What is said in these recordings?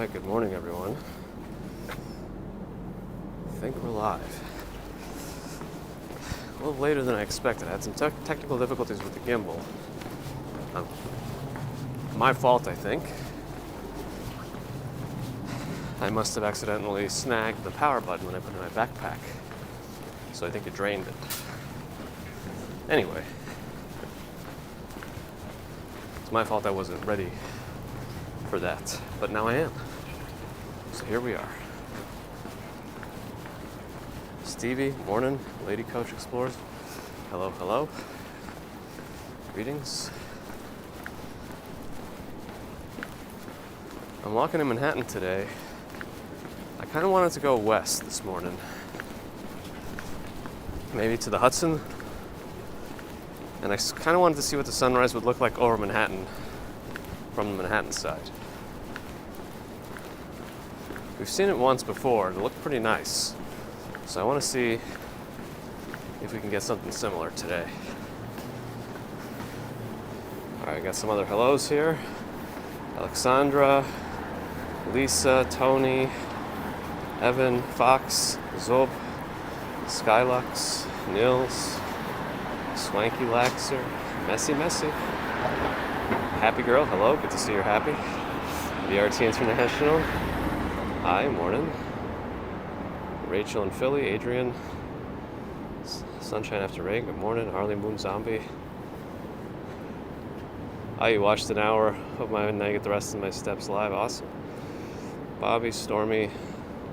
Alright, good morning everyone. I think we're live. A little later than I expected. I had some technical difficulties with the gimbal. My fault, I think. I must have accidentally snagged the power button when I put it in my backpack. So I think it drained it. Anyway. It's my fault I wasn't ready for that. But now I am. So here we are. Stevie, morning. Lady Coach Explores. Hello, hello. Greetings. I'm walking in Manhattan today. I kind of wanted to go west this morning. Maybe to the Hudson. And I kind of wanted to see what the sunrise would look like over Manhattan from the Manhattan side. We've seen it once before and it looked pretty nice. So I want to see if we can get something similar today. Alright, I got some other hellos here. Alexandra, Lisa, Tony, Evan, Fox, Zob, Skylux, Nils, Swanky Laxer, Messy. Happy Girl, hello, good to see you're happy. VRT International, hi, morning. Rachel and Philly, Adrian, Sunshine After Rain, good morning. Harley Moon Zombie. You watched an hour of mine and I get the rest of my steps live, awesome. Bobby, Stormy,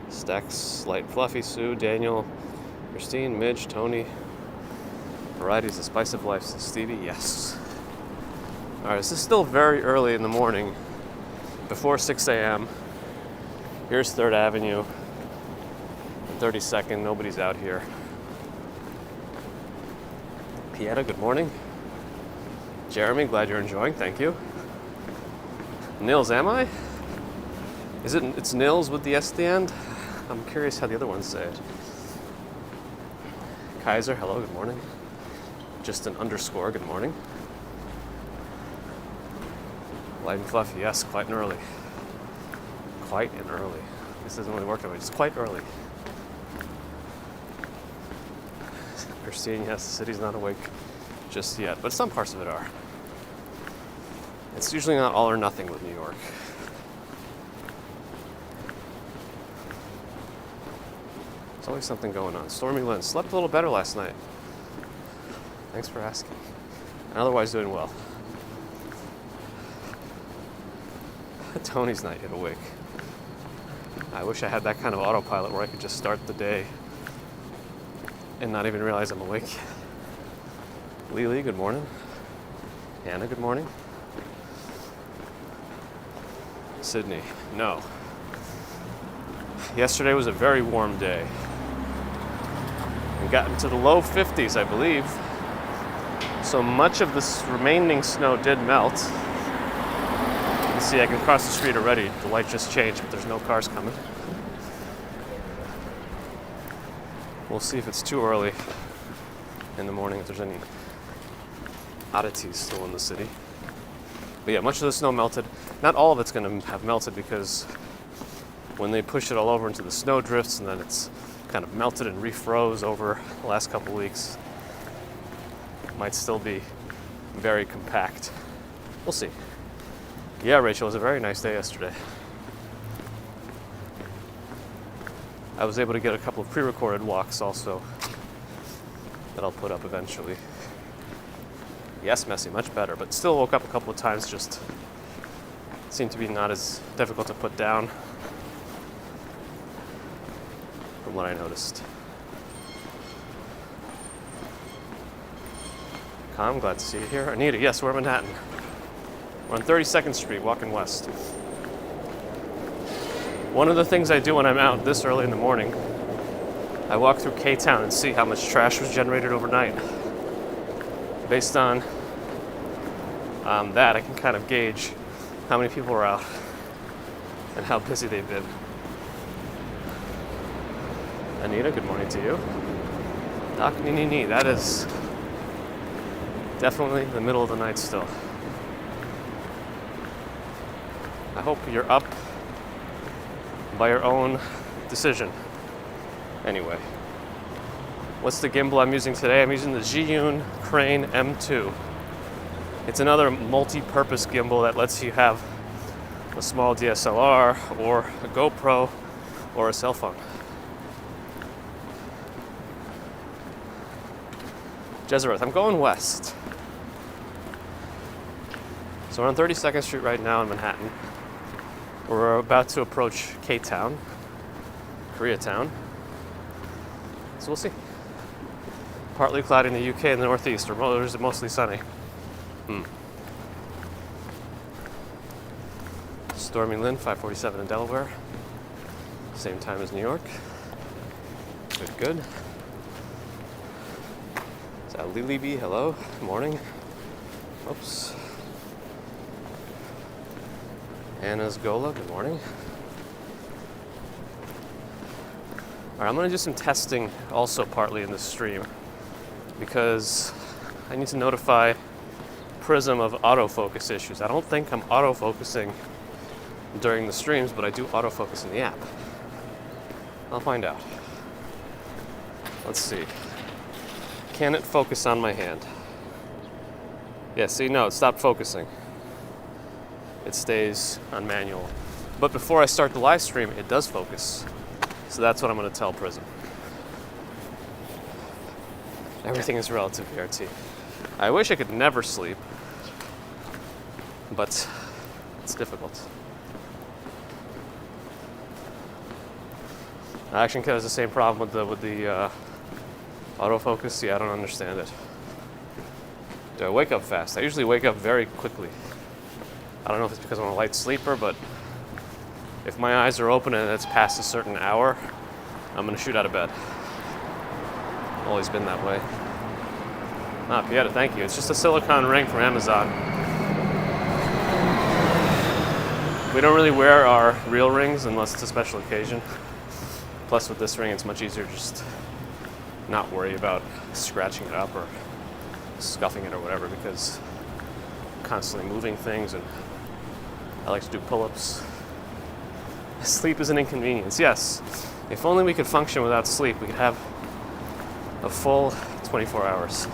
Stex, Light Fluffy, Sue, Daniel, Christine, Midge, Tony. Varieties, the spice of life, Stevie, yes. Alright, this is still very early in the morning, before 6 a.m. Here's 3rd Avenue, and 32nd, nobody's out here. Pieta, good morning. Jeremy, glad you're enjoying, thank you. Nils, am I? It's Nils with the S at the end? I'm curious how the other ones say it. Kaiser, hello, good morning. Just an underscore, good morning. Light and Fluffy, yes, quite and early. Quite and early. This doesn't really work that way, just quite early. Christine, yes, the city's not awake just yet, but some parts of it are. It's usually not all or nothing with New York. There's always something going on. Stormy Lynn, slept a little better last night. Thanks for asking. And otherwise doing well. Tony's not yet awake. I wish I had that kind of autopilot where I could just start the day and not even realize I'm awake. Lily, good morning. Anna, good morning. Sydney, no. Yesterday was a very warm day. We got into the low 50s, I believe. So much of this remaining snow did melt. You can see I can cross the street already. The light just changed, but there's no cars coming. We'll see if it's too early in the morning, if there's any oddities still in the city. But yeah, much of the snow melted. Not all of it's going to have melted because when they push it all over into the snow drifts and then it's kind of melted and refroze over the last couple weeks, it might still be very compact. We'll see. Yeah, Rachel, it was a very nice day yesterday. I was able to get a couple of pre-recorded walks also that I'll put up eventually. Yes, Messy, much better, but still woke up a couple of times, just seemed to be not as difficult to put down from what I noticed. I'm glad to see you here. Anita, yes, we're in Manhattan. We're on 32nd Street, walking west. One of the things I do when I'm out this early in the morning, I walk through K-Town and see how much trash was generated overnight. Based on that, I can kind of gauge how many people are out and how busy they've been. Anita, good morning to you. Doc Nini, that is definitely the middle of the night still. I hope you're up by your own decision. Anyway, what's the gimbal I'm using today? I'm using the Zhiyun Crane M2. It's another multi-purpose gimbal that lets you have a small DSLR or a GoPro or a cell phone. Jesuit, I'm going west. So we're on 32nd Street right now in Manhattan. We're about to approach K-Town, Koreatown. So we'll see. Partly cloudy in the UK and the Northeast, or is it mostly sunny? Stormy Lynn, 5:47 in Delaware. Same time as New York. Good. Is that Lily B? Hello. Good morning. Oops. Anna's Gola. Good morning. All right, I'm going to do some testing also partly in this stream because I need to notify Prism of autofocus issues. I don't think I'm autofocusing during the streams, but I do autofocus in the app. I'll find out. Let's see. Can it focus on my hand? Yeah, see, no, it stopped focusing. It stays on manual. But before I start the live stream, it does focus. So that's what I'm going to tell Prism. Everything is relative, VRT. I wish I could never sleep, but it's difficult. Action Cat has the same problem with the autofocus. Yeah, I don't understand it. Do I wake up fast? I usually wake up very quickly. I don't know if it's because I'm a light sleeper, but if my eyes are open and it's past a certain hour, I'm going to shoot out of bed. Always been that way. Ah, Pieta, thank you. It's just a silicone ring from Amazon. We don't really wear our real rings unless it's a special occasion. Plus with this ring, it's much easier to just not worry about scratching it up or scuffing it or whatever because I'm constantly moving things and I like to do pull-ups. Sleep is an inconvenience, yes. If only we could function without sleep, we could have a full 24 hours.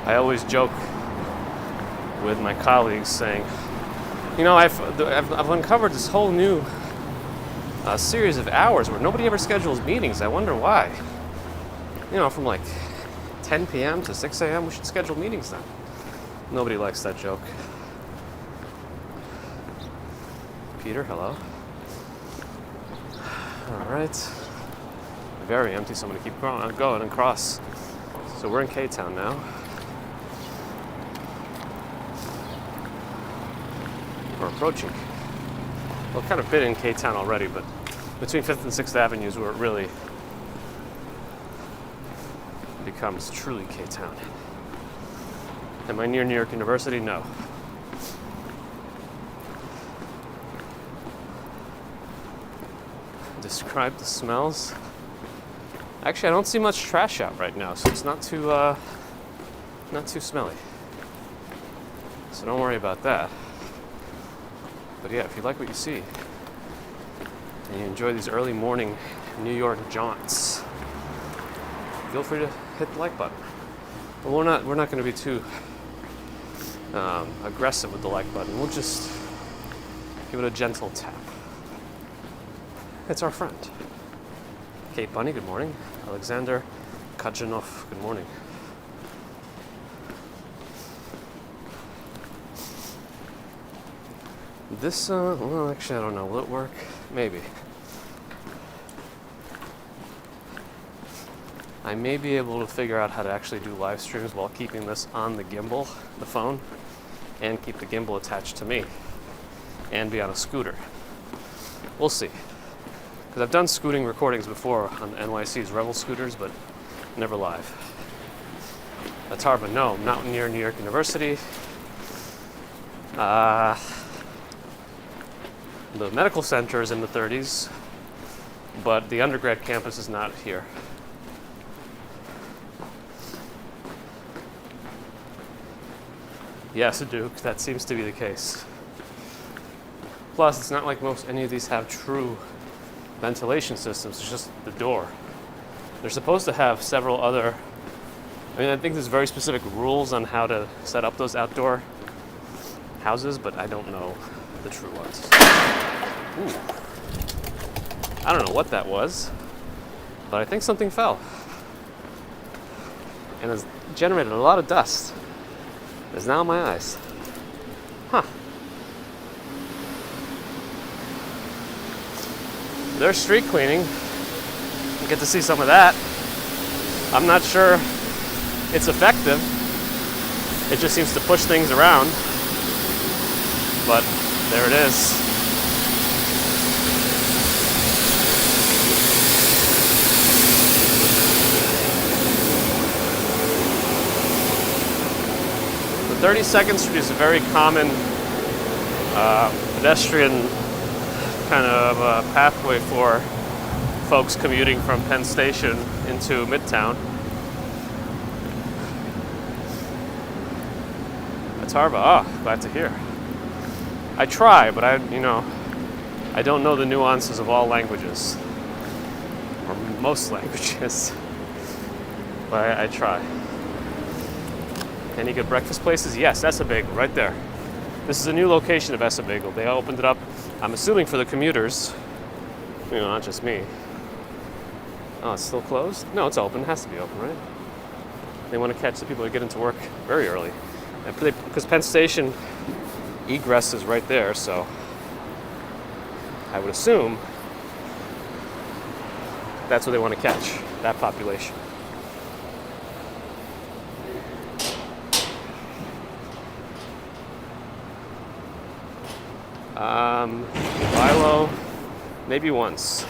I always joke with my colleagues saying, you know, I've uncovered this whole new series of hours where nobody ever schedules meetings. I wonder why. You know, from like 10 p.m. to 6 a.m. we should schedule meetings then. Nobody likes that joke. Peter, hello. All right. Very empty, so I'm going to keep going and cross. So we're in K-Town now. We're approaching. Well, kind of been in K-Town already, but between 5th and 6th Avenues where it really becomes truly K-Town. Am I near New York University? No. Describe the smells. Actually, I don't see much trash out right now, so it's not too smelly. So don't worry about that. But yeah, if you like what you see and you enjoy these early morning New York jaunts, feel free to hit the like button. But we're not going to be too aggressive with the like button. We'll just give it a gentle tap. It's our friend. Kate Bunny, good morning. Alexander Kajanov, good morning. This, well, actually, I don't know. Will it work? Maybe. I may be able to figure out how to actually do live streams while keeping this on the gimbal, the phone, and keep the gimbal attached to me, and be on a scooter. We'll see. Because I've done scooting recordings before on NYC's Revel scooters, but never live. That's hard, but no, I'm not near New York University. The medical center is in the 30s, but the undergrad campus is not here. Yes, Duke, that seems to be the case. Plus, it's not like any of these have true ventilation systems. It's just the door. They're supposed to have several other. I mean, I think there's very specific rules on how to set up those outdoor houses, but I don't know the true ones. Ooh. I don't know what that was, but I think something fell. And it's generated a lot of dust. It's now in my eyes. Huh. There's street cleaning. You get to see some of that. I'm not sure it's effective. It just seems to push things around. But there it is. The 32nd Street is a very common pedestrian kind of pathway for folks commuting from Penn Station into Midtown. Atarva, glad to hear. I try, but I don't know the nuances of all languages, or most languages, but I try. Any good breakfast places? Yes, Essa Bagel, right there. This is a new location of Essa Bagel. They opened it up, I'm assuming, for the commuters. Not just me. Oh, it's still closed? No, it's open. It has to be open, right? They want to catch the people that get into work very early. And because Penn Station egress is right there, so I would assume that's what they want to catch, that population. Philo, maybe once.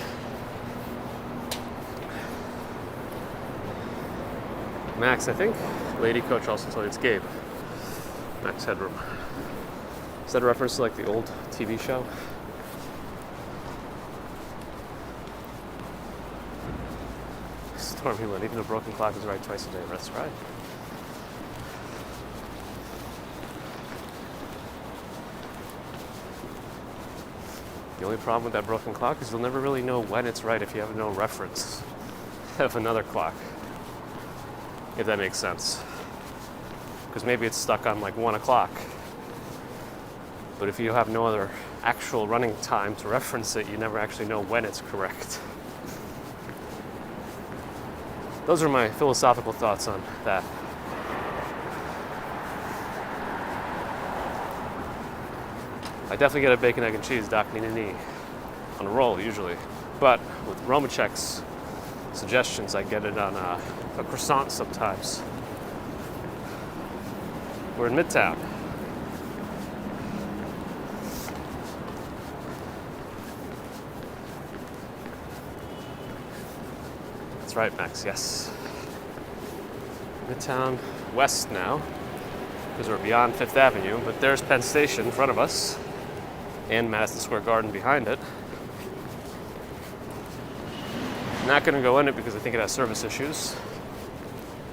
Max, I think. Lady coach also told you it's Gabe. Max Headroom. Is that a reference to like the old TV show? Stormy Lynn, even a broken clock is right twice a day. That's right. The only problem with that broken clock is you'll never really know when it's right if you have no reference of another clock. If that makes sense. Because maybe it's stuck on like 1 o'clock. But if you have no other actual running time to reference it, you never actually know when it's correct. Those are my philosophical thoughts on that. I definitely get a bacon, egg, and cheese, Doc Nini, on a roll usually. But with Romachek's suggestions, I get it on a croissant sometimes. We're in Midtown. That's right, Max, yes. Midtown West now, because we're beyond Fifth Avenue, but there's Penn Station in front of us, and Madison Square Garden behind it. Not going to go in it because I think it has service issues,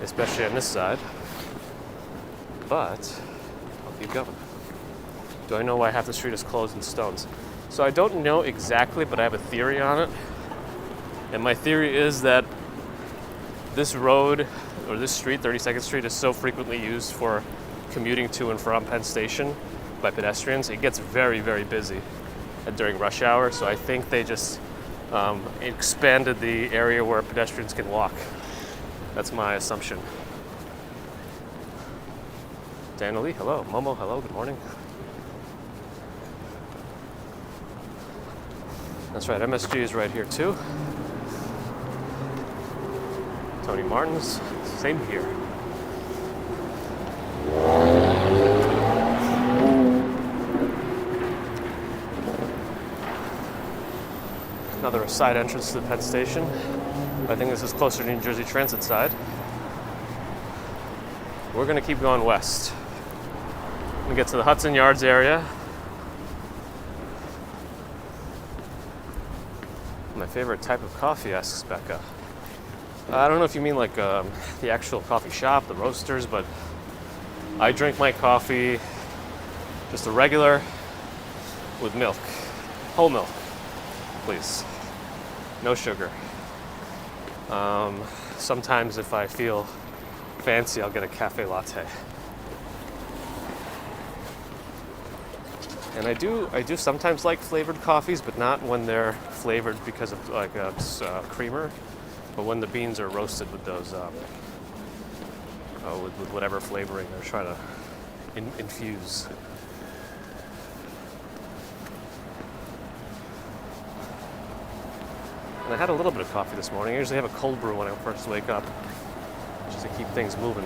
especially on this side. But I'll keep going. Do I know why half the street is closed in stones? So I don't know exactly, but I have a theory on it. And my theory is that this road, or this street, 32nd Street, is so frequently used for commuting to and from Penn Station by pedestrians. It gets very, very busy during rush hour. So I think they just expanded the area where pedestrians can walk. That's my assumption. Daniel Lee, hello. Momo, hello. Good morning. That's right. MSG is right here too. Tony Martin's, same here. Another side entrance to the Penn Station. I think this is closer to New Jersey Transit side. We're going to keep going west. We get to the Hudson Yards area. My favorite type of coffee, asks Becca. I don't know if you mean like the actual coffee shop, the roasters, but I drink my coffee just a regular with milk. Whole milk, please. No sugar. Sometimes if I feel fancy, I'll get a cafe latte. And I do sometimes like flavored coffees, but not when they're flavored because of like a creamer, but when the beans are roasted with those, with whatever flavoring they're trying to infuse. And I had a little bit of coffee this morning. I usually have a cold brew when I first wake up, just to keep things moving.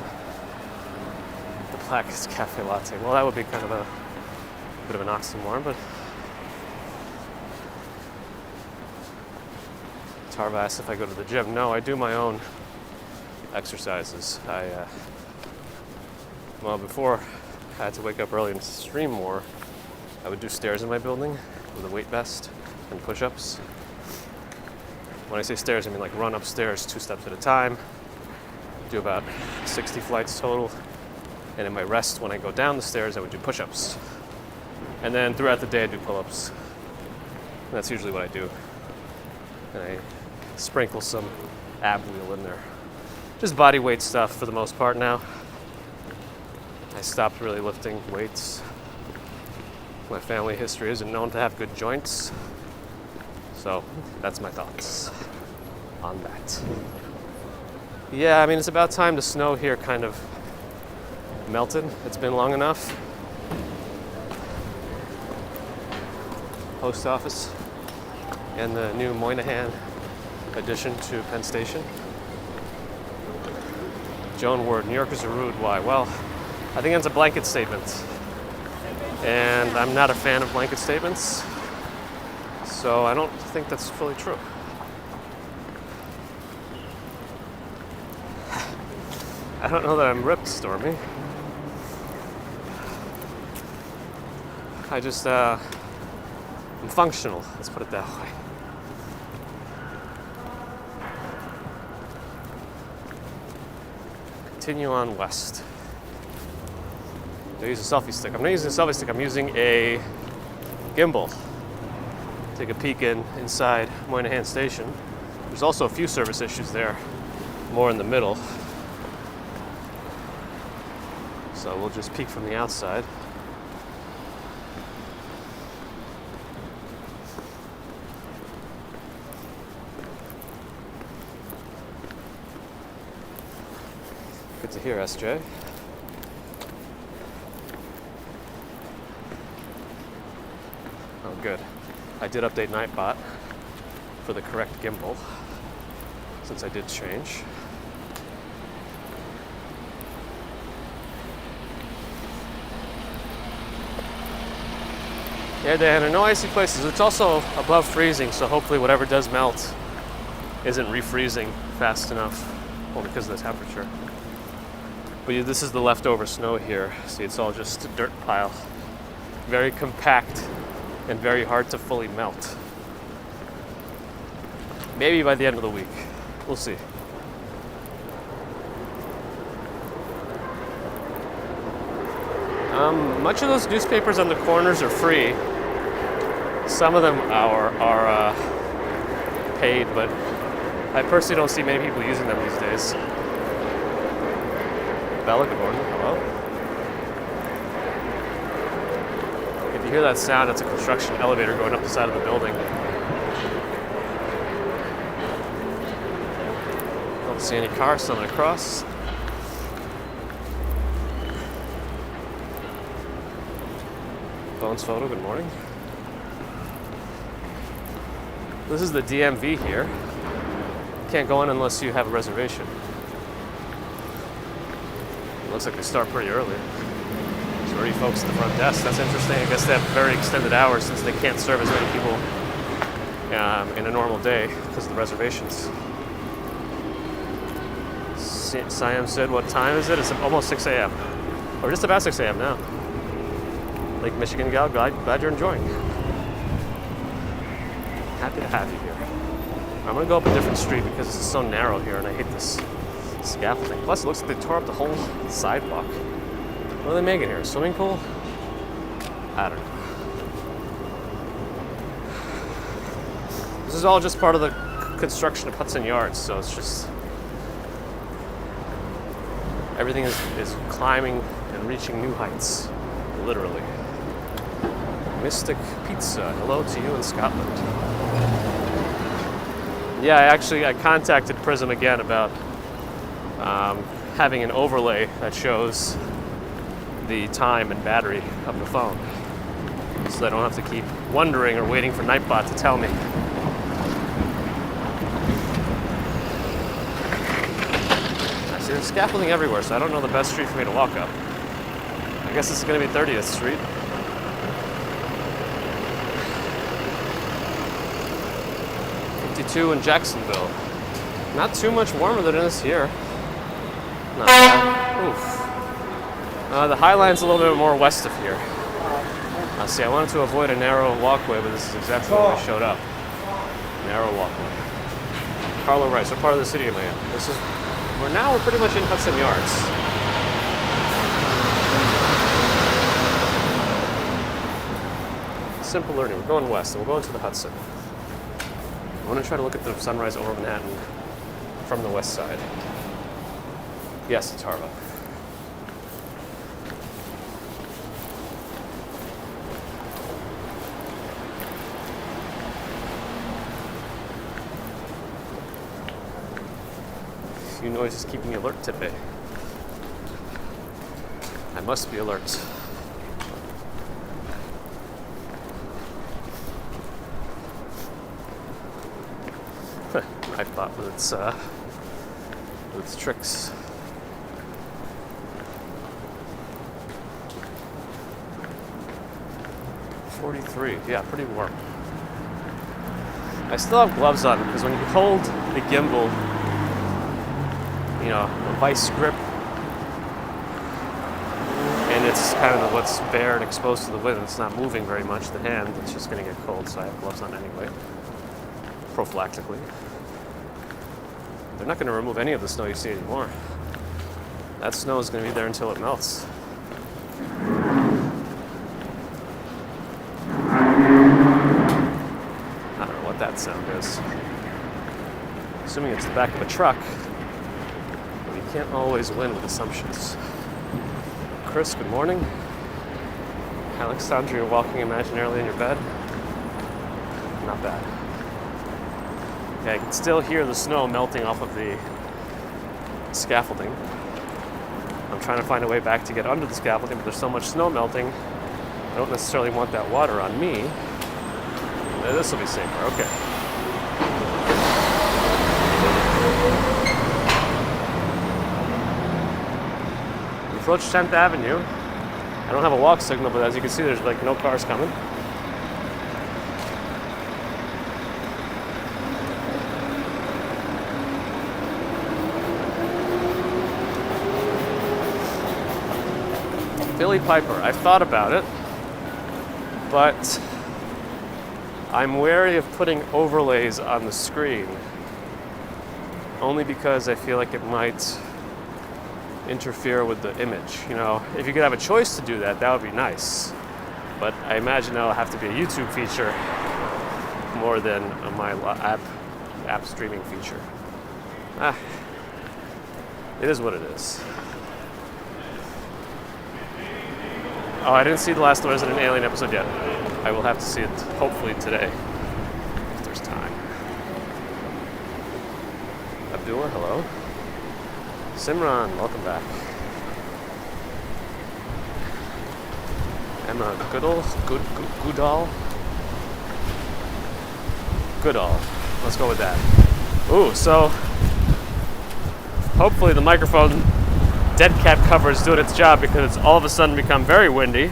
The black is cafe latte. Well, that would be kind of a bit of an oxymoron, but Tarva asked if I go to the gym. No, I do my own exercises. Well, before I had to wake up early and stream more, I would do stairs in my building with a weight vest and push-ups. When I say stairs, I mean like run upstairs 2 steps at a time, do about 60 flights total, and in my rest when I go down the stairs, I would do push-ups. And then throughout the day, I do pull-ups. And that's usually what I do. And I sprinkle some ab wheel in there. Just body weight stuff for the most part now. I stopped really lifting weights. My family history isn't known to have good joints. So that's my thoughts on that. Yeah, I mean, it's about time the snow here kind of melted. It's been long enough. Post office and the new Moynihan addition to Penn Station. Joan Ward, New Yorkers are rude. Why? Well, I think that's a blanket statement. And I'm not a fan of blanket statements. So I don't think that's fully true. I don't know that I'm ripped, Stormy. I just, I'm functional, let's put it that way. Continue on west. I use a selfie stick. I'm not using a selfie stick, I'm using a gimbal. Take a peek inside Moynihan Station. There's also a few service issues there, more in the middle. So we'll just peek from the outside. Good to hear, SJ. Oh, good. I did update Nightbot for the correct gimbal, since I did change. Yeah, Dan, in no icy places. It's also above freezing, so hopefully whatever does melt isn't refreezing fast enough, well, because of the temperature. But this is the leftover snow here. See, it's all just a dirt pile. Very compact and very hard to fully melt. Maybe by the end of the week. We'll see. Much of those newspapers on the corners are free. Some of them are paid, but I personally don't see many people using them these days. Bella, good morning. Hello. If you hear that sound, that's a construction elevator going up the side of the building. Don't see any cars coming across. Bones Photo, good morning. This is the DMV here. Can't go in unless you have a reservation. It looks like they start pretty early. There's already folks at the front desk. That's interesting. I guess they have very extended hours since they can't serve as many people in a normal day because of the reservations. Siam said, what time is it? It's almost 6 a.m. Or just about 6 a.m. now. Lake Michigan gal, glad you're enjoying. Happy to have you here. I'm gonna go up a different street because it's so narrow here and I hate this scaffolding. Plus it looks like they tore up the whole sidewalk. What are they making here? A swimming pool? I don't know. This is all just part of the construction of Hudson Yards, so it's just everything is climbing and reaching new heights, literally. Mystic Pizza, hello to you in Scotland. Yeah, I contacted Prism again about having an overlay that shows the time and battery of the phone, so I don't have to keep wondering or waiting for Nightbot to tell me. I see there's scaffolding everywhere, so I don't know the best street for me to walk up. I guess this is going to be 30th Street. 52 in Jacksonville. Not too much warmer than it is here. Not bad. Oof. The High Line's a little bit more west of here. See, I wanted to avoid a narrow walkway, but this is exactly where we showed up. Narrow walkway. Carlo Rice, what part of the city am I in? We're pretty much in Hudson Yards. Simple learning. We're going west, and we'll go into the Hudson. I want to try to look at the sunrise over Manhattan from the west side. Yes, it's Harlow. Few noises keeping me alert today. I must be alert. Nightbot with its tricks. .43, yeah, pretty warm. I still have gloves on because when you hold the gimbal, a vice grip, and it's kind of what's bare and exposed to the wind, it's not moving very much, the hand, it's just going to get cold, so I have gloves on anyway, prophylactically. They're not going to remove any of the snow you see anymore. That snow is going to be there until it melts. I don't know what that sound is. Assuming it's the back of a truck. You can't always win with assumptions. Chris, good morning. Alexandra, you're walking imaginarily in your bed. Not bad. Yeah, I can still hear the snow melting off of the scaffolding. I'm trying to find a way back to get under the scaffolding, but there's so much snow melting, I don't necessarily want that water on me. This will be safer, okay. We approach 10th Avenue. I don't have a walk signal, but as you can see, there's no cars coming. Billy Piper, I've thought about it, but I'm wary of putting overlays on the screen, only because I feel like it might interfere with the image. If you could have a choice to do that, that would be nice, but I imagine that'll have to be a YouTube feature more than my app streaming feature. It is what it is. Oh, I didn't see the last Resident Alien episode yet. I will have to see it, hopefully today, if there's time. Abdullah, hello. Simran, welcome back. Emma Goodall. Let's go with that. Ooh, so hopefully the microphone dead cat cover is doing its job, because it's all of a sudden become very windy.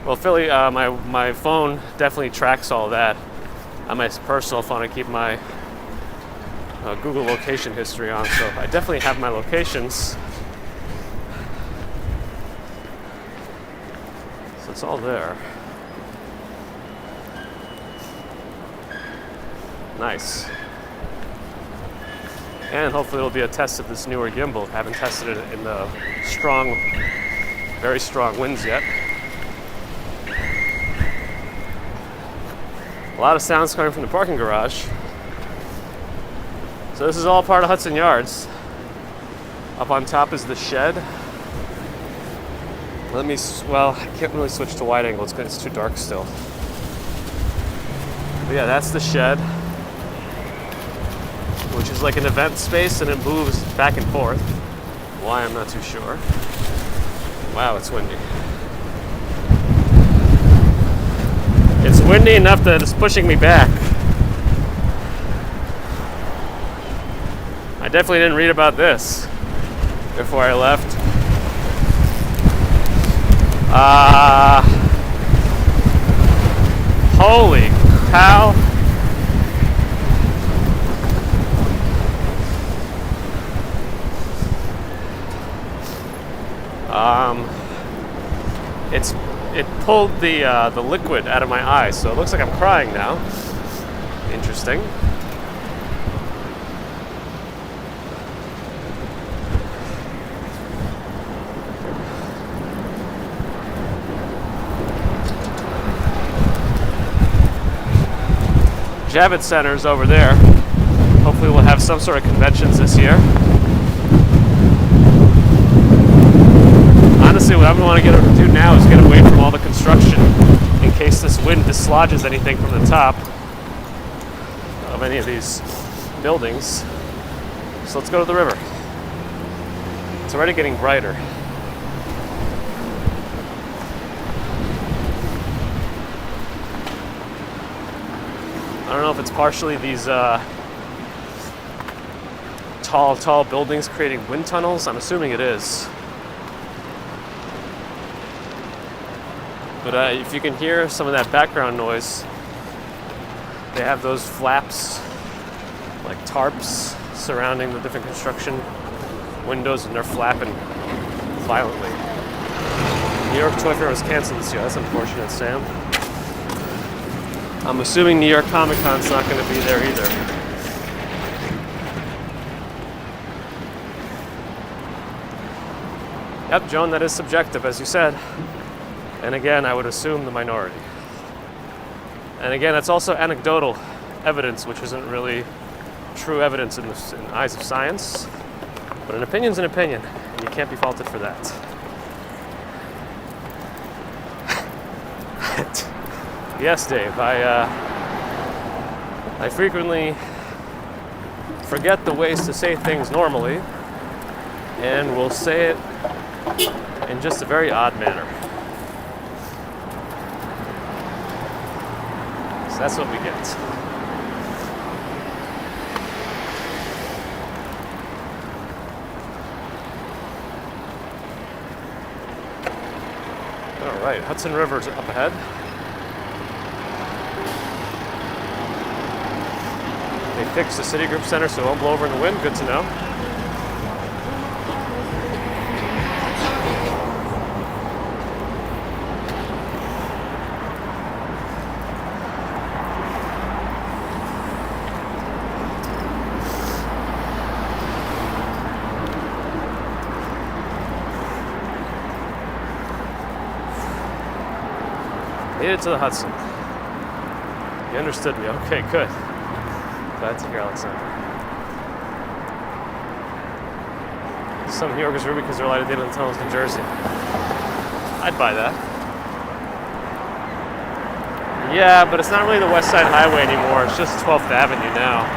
Well, Philly, my phone definitely tracks all that. On my personal phone, I keep my Google location history on, so I definitely have my locations. So it's all there. Nice. And hopefully it'll be a test of this newer gimbal. I haven't tested it in the very strong winds yet. A lot of sounds coming from the parking garage. So this is all part of Hudson Yards. Up on top is the shed. I can't really switch to wide angle. It's too dark still. But yeah, that's the shed, which is like an event space, and it moves back and forth. Why, I'm not too sure. Wow, it's windy. It's windy enough that it's pushing me back. I definitely didn't read about this before I left. Holy cow. It pulled the liquid out of my eye, so it looks like I'm crying now. Interesting. Javits Center's over there. Hopefully we'll have some sort of conventions this year. Honestly, what I want to do now is get away from all the construction in case this wind dislodges anything from the top of any of these buildings. So let's go to the river. It's already getting brighter. I don't know if it's partially these tall buildings creating wind tunnels. I'm assuming it is. But if you can hear some of that background noise, they have those flaps, like tarps, surrounding the different construction windows, and they're flapping violently. New York Toy Fair was canceled this year. That's unfortunate, Sam. I'm assuming New York Comic Con's not going to be there either. Yep, Joan, that is subjective, as you said. And again, I would assume the minority. And again, that's also anecdotal evidence, which isn't really true evidence in the eyes of science. But an opinion's an opinion, and you can't be faulted for that. Yes, Dave, I frequently forget the ways to say things normally, and will say it in just a very odd manner. So that's what we get. All right, Hudson River's up ahead. They fixed the Citigroup Center so it won't blow over in the wind. Good to know. Made it to the Hudson. You understood me. Okay, good. Glad to hear, Alexander. Some New Yorkers are because they're allowed to date on the tunnels in New Jersey. I'd buy that. Yeah, but it's not really the West Side Highway anymore. It's just 12th Avenue now.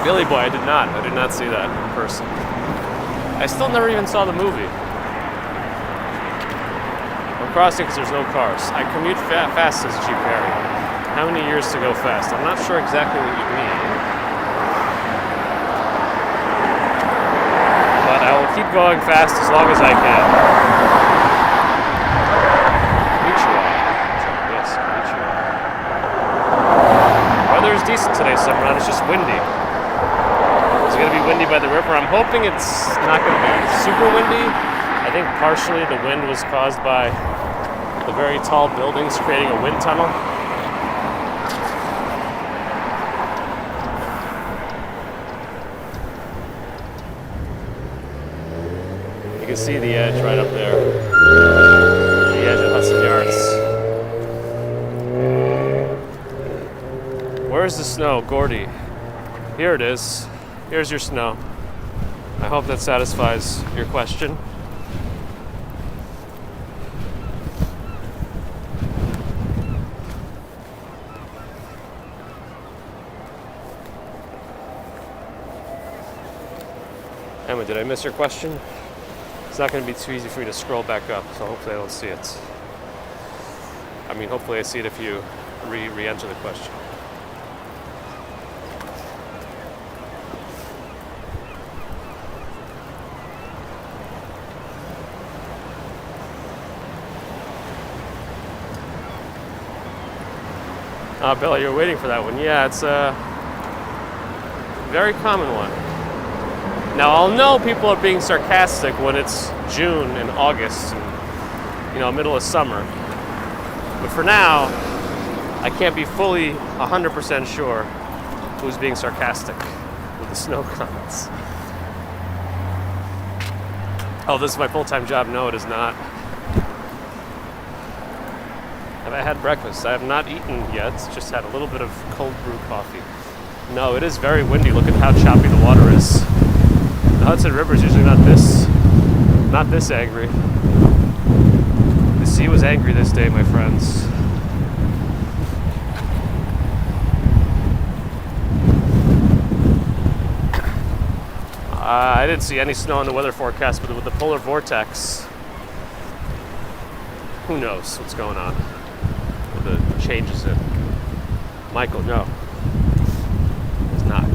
Billy Boy, I did not see that in person. I still never even saw the movie. I'm crossing because there's no cars. I commute fast, says G. Perry. How many years to go fast? I'm not sure exactly what you mean. But I will keep going fast as long as I can. Yes, weather is decent today, Summeron. It's just windy. It's going to be windy by the river. I'm hoping it's not going to be super windy. I think partially the wind was caused by the very tall buildings creating a wind tunnel. can see the edge right up there. The edge of Hudson Yards. Where's the snow, Gordy? Here it is. Here's your snow. I hope that satisfies your question. Emma, did I miss your question? It's not going to be too easy for you to scroll back up, so hopefully I don't see it. I mean, hopefully I see it if you re-enter the question. Bella, you're waiting for that one. Yeah, it's a very common one. Now, I'll know people are being sarcastic when it's June and August and, middle of summer. But for now, I can't be fully 100% sure who's being sarcastic with the snow comments. Oh, this is my full-time job? No, it is not. Have I had breakfast? I have not eaten yet, just had a little bit of cold brew coffee. No, it is very windy. Look at how choppy the water is. The Hudson River is usually not this angry. The sea was angry this day, my friends. I didn't see any snow in the weather forecast, but with the polar vortex, who knows what's going on with the changes in. Michael, no, it's not.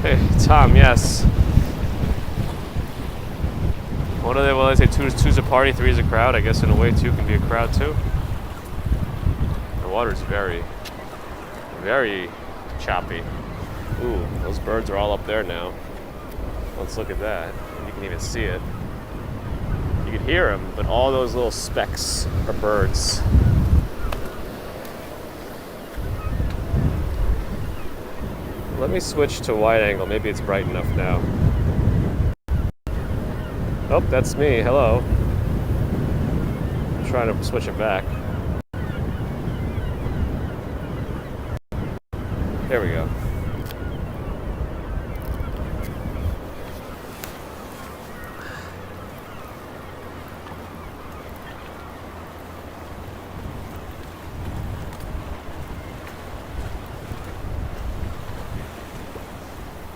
Hey, Tom, yes. What do they say? Two's a party, three's a crowd. I guess in a way, two can be a crowd too. The water's very, very choppy. Ooh, those birds are all up there now. Let's look at that. You can even see it. You can hear them, but all those little specks are birds. Let me switch to wide angle. Maybe it's bright enough now. Oh, that's me. Hello. I'm trying to switch it back. There we go.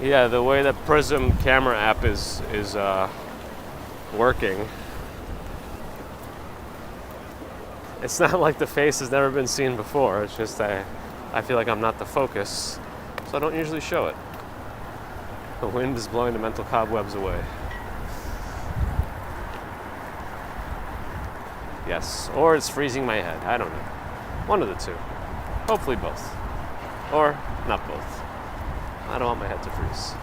Yeah, the way the Prism camera app is working, it's not like the face has never been seen before. It's just I feel like I'm not the focus, so I don't usually show it. The wind is blowing the mental cobwebs away. Yes, or it's freezing my head. I don't know. One of the two. Hopefully both. Or not both. I don't want my head to freeze.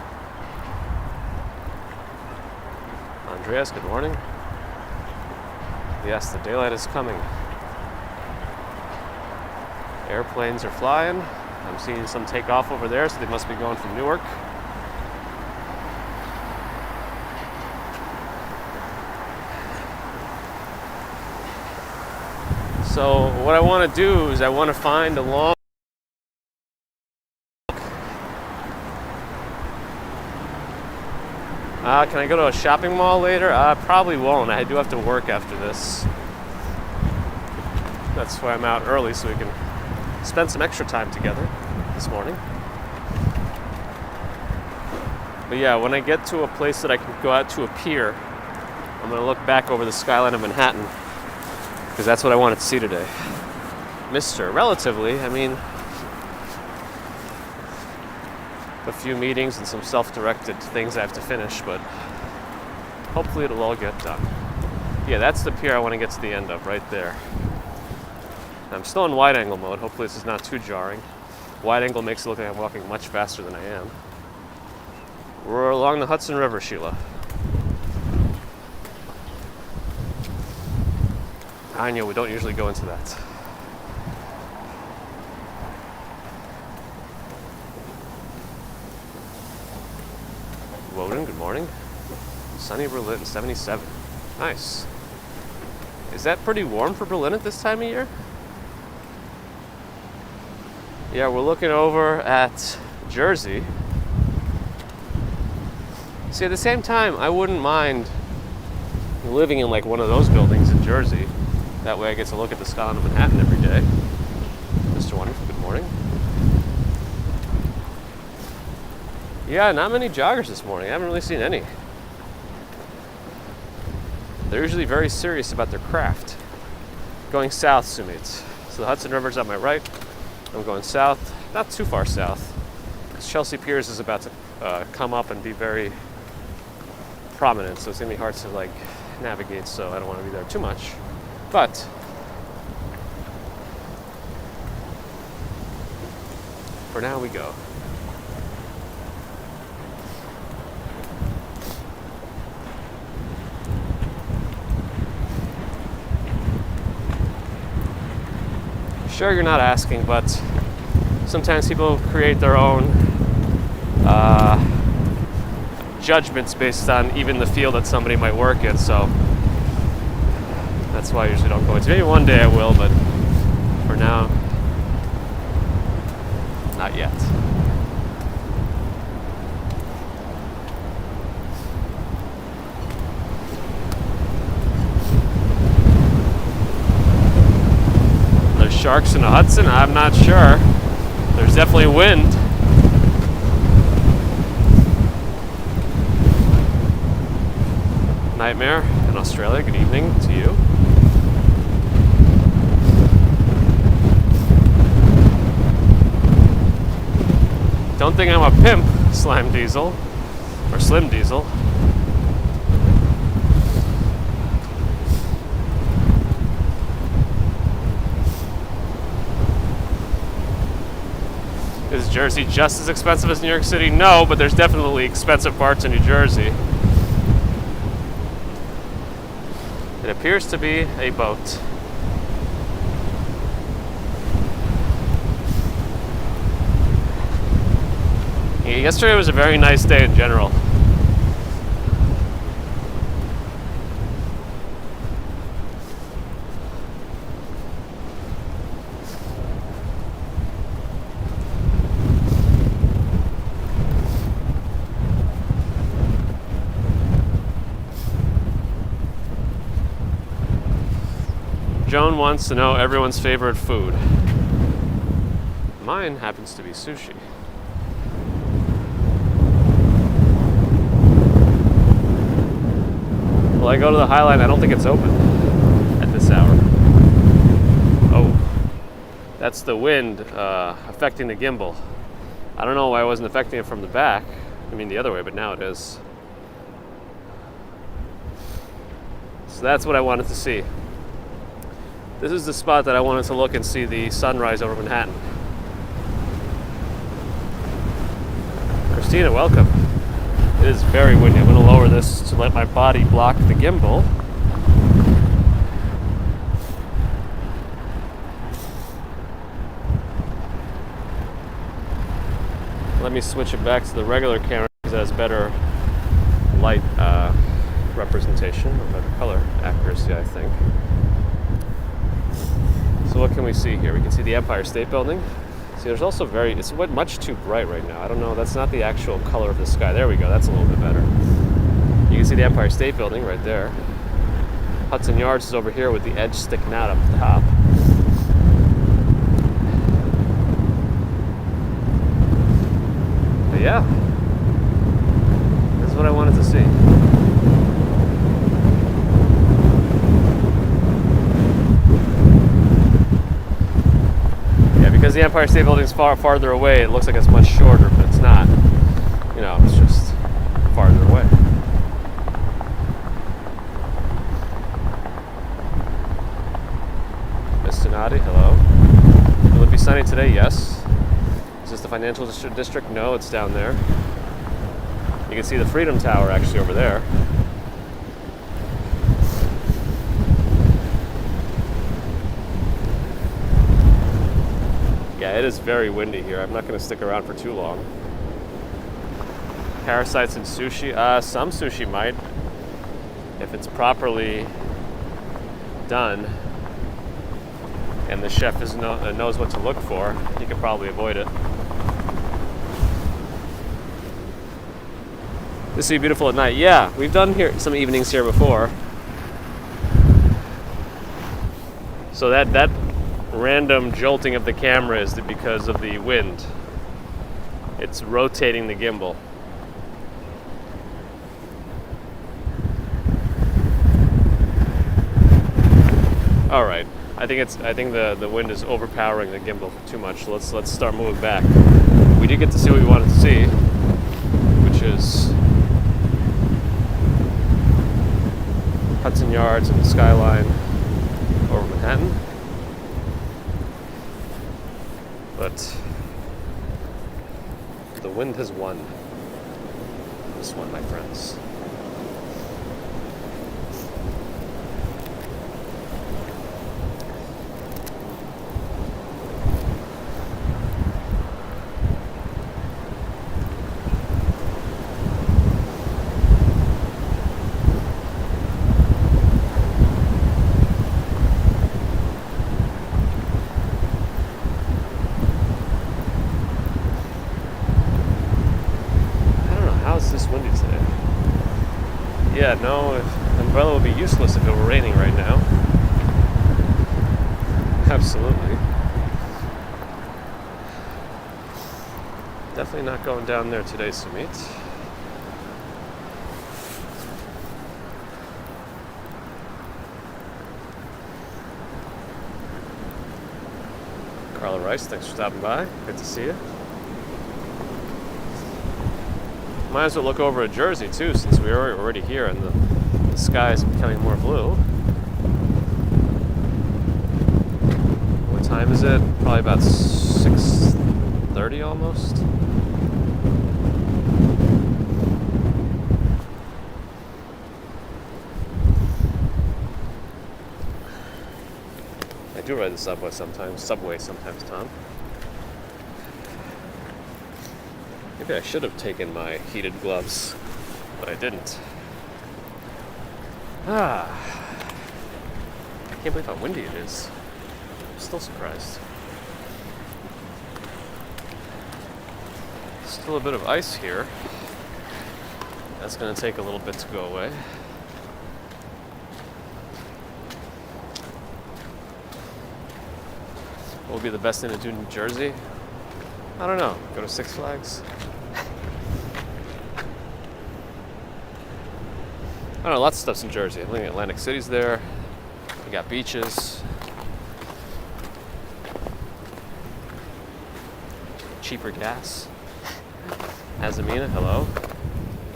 Andreas, good morning. Yes, the daylight is coming. Airplanes are flying. I'm seeing some take off over there, so they must be going from Newark. So what I want to do is I want to find a long can I go to a shopping mall later? Probably won't. I do have to work after this. That's why I'm out early, so we can spend some extra time together this morning. But yeah, when I get to a place that I can go out to a pier, I'm going to look back over the skyline of Manhattan, because that's what I wanted to see today. Relatively, I mean, a few meetings and some self-directed things I have to finish, but hopefully it'll all get done. Yeah, that's the pier I want to get to the end of, right there. I'm still in wide angle mode. Hopefully this is not too jarring. Wide angle makes it look like I'm walking much faster than I am. We're along the Hudson River, Sheila. I know we don't usually go into that. Woden, good morning. Sunny Berlin, 77. Nice. Is that pretty warm for Berlin at this time of year? Yeah, we're looking over at Jersey. See, at the same time, I wouldn't mind living in like one of those buildings in Jersey. That way I get to look at the skyline of Manhattan every day. Mr. Wonderful, good morning. Yeah, not many joggers this morning. I haven't really seen any. They're usually very serious about their craft. Going south, Sumeets. So the Hudson River's on my right. I'm going south, not too far south, because Chelsea Piers is about to come up and be very prominent, so it's going to be hard to like navigate, so I don't want to be there too much. But for now we go. Sure, you're not asking, but sometimes people create their own judgments based on even the field that somebody might work in, so that's why I usually don't go into it. Maybe one day I will, but for now, not yet. Sharks in the Hudson? I'm not sure. There's definitely wind. Nightmare in Australia, good evening to you. Don't think I'm a pimp, Slime Diesel, or Slim Diesel. Is Jersey just as expensive as New York City? No, but there's definitely expensive parts in New Jersey. It appears to be a boat. Yeah, yesterday was a very nice day in general. Joan wants to know everyone's favorite food. Mine happens to be sushi. Well, I go to the High Line, I don't think it's open at this hour. Oh, that's the wind affecting the gimbal. I don't know why I wasn't affecting it from the back. I mean the other way, but now it is. So that's what I wanted to see. This is the spot that I wanted to look and see the sunrise over Manhattan. Christina, welcome. It is very windy. I'm going to lower this to let my body block the gimbal. Let me switch it back to the regular camera because it has better light representation, or better color accuracy, I think. So what can we see here? We can see the Empire State Building. See, there's also it's much too bright right now. I don't know, that's not the actual color of the sky. There we go, that's a little bit better. You can see the Empire State Building right there. Hudson Yards is over here with the edge sticking out up the top. But yeah, this is what I wanted to see. Because the Empire State Building is farther away, it looks like it's much shorter, but it's not. You know, it's just farther away. Miss Donati, hello. Will it be sunny today? Yes. Is this the financial district? No, it's down there. You can see the Freedom Tower actually over there. Yeah, it is very windy here. I'm not going to stick around for too long. Parasites in sushi? Some sushi might, if it's properly done and the chef knows what to look for. You can probably avoid it. This would be beautiful at night. Yeah, we've done here some evenings here before. So that random jolting of the camera is because of the wind. It's rotating the gimbal. All right, I think the wind is overpowering the gimbal too much. So let's start moving back. We did get to see what we wanted to see, which is Hudson Yards and the skyline over Manhattan. But the wind has won. This one, my friends. Yeah, no, an umbrella would be useless if it were raining right now. Absolutely. Definitely not going down there today, Sumit. Carla Rice, thanks for stopping by. Good to see you. Might as well look over at Jersey too, since we're already here and the sky is becoming more blue. What time is it? Probably about 6:30 almost. I do ride the subway sometimes, Tom. Maybe I should have taken my heated gloves, but I didn't. I can't believe how windy it is. I'm still surprised. Still a bit of ice here. That's going to take a little bit to go away. What would be the best thing to do in New Jersey? I don't know. Go to Six Flags? I don't know, lots of stuff's in Jersey. I think Atlantic City's there. We got beaches. Cheaper gas. Azamina, hello.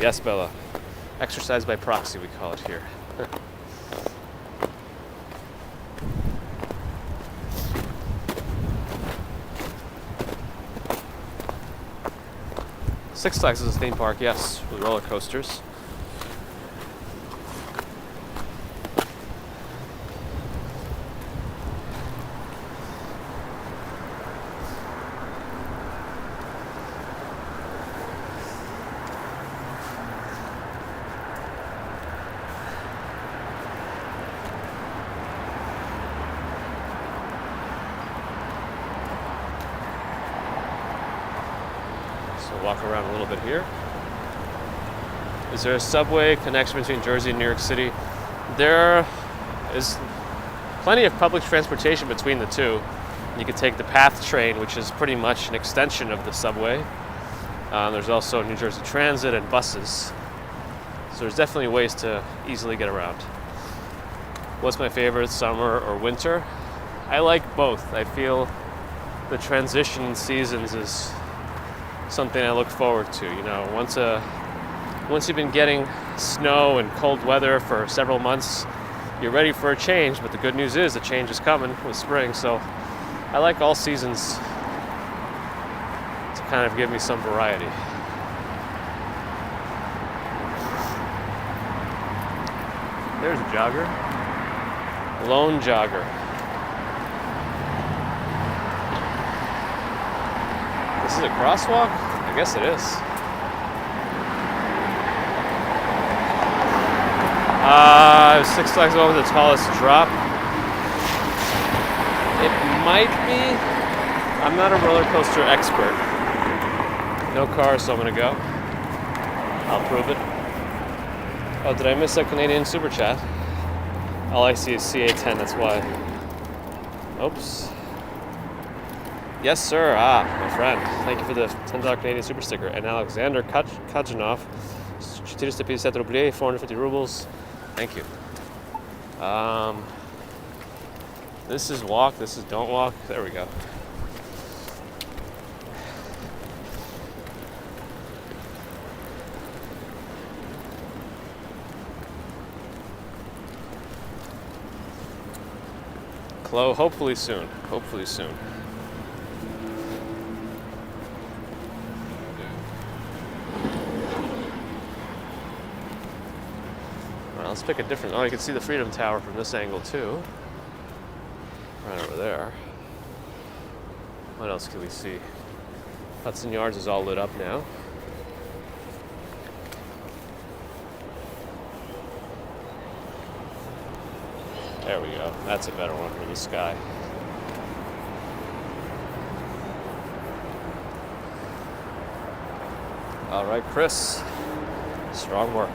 Yes, Bella. Exercise by proxy, we call it here. Six Flags is a theme park, yes, with roller coasters. Walk around a little bit here. Is there a subway connection between Jersey and New York City? There is plenty of public transportation between the two. You could take the PATH train, which is pretty much an extension of the subway. There's also New Jersey Transit and buses. So there's definitely ways to easily get around. What's my favorite, summer or winter? I like both. I feel the transition in seasons is something I look forward to. You know, once you've been getting snow and cold weather for several months, you're ready for a change, but the good news is the change is coming with spring. So I like all seasons to kind of give me some variety. There's a jogger. Lone jogger. This is a crosswalk? I guess it is. Six Flags over the tallest drop. It might be. I'm not a roller coaster expert. No car, so I'm gonna go. I'll prove it. Oh, did I miss a Canadian super chat? All I see is CA10, that's why. Oops. Yes, sir. My friend. Thank you for the $10 Canadian super sticker. And Alexander Kajanov, 450 rublей, 450 rubles. Thank you. This is walk, this is don't walk. There we go. Chloe, hopefully soon. Hopefully soon. Alright, let's pick a different. Oh, you can see the Freedom Tower from this angle too. Right over there. What else can we see? Hudson Yards is all lit up now. There we go. That's a better one for the sky. All right, Chris. Strong work.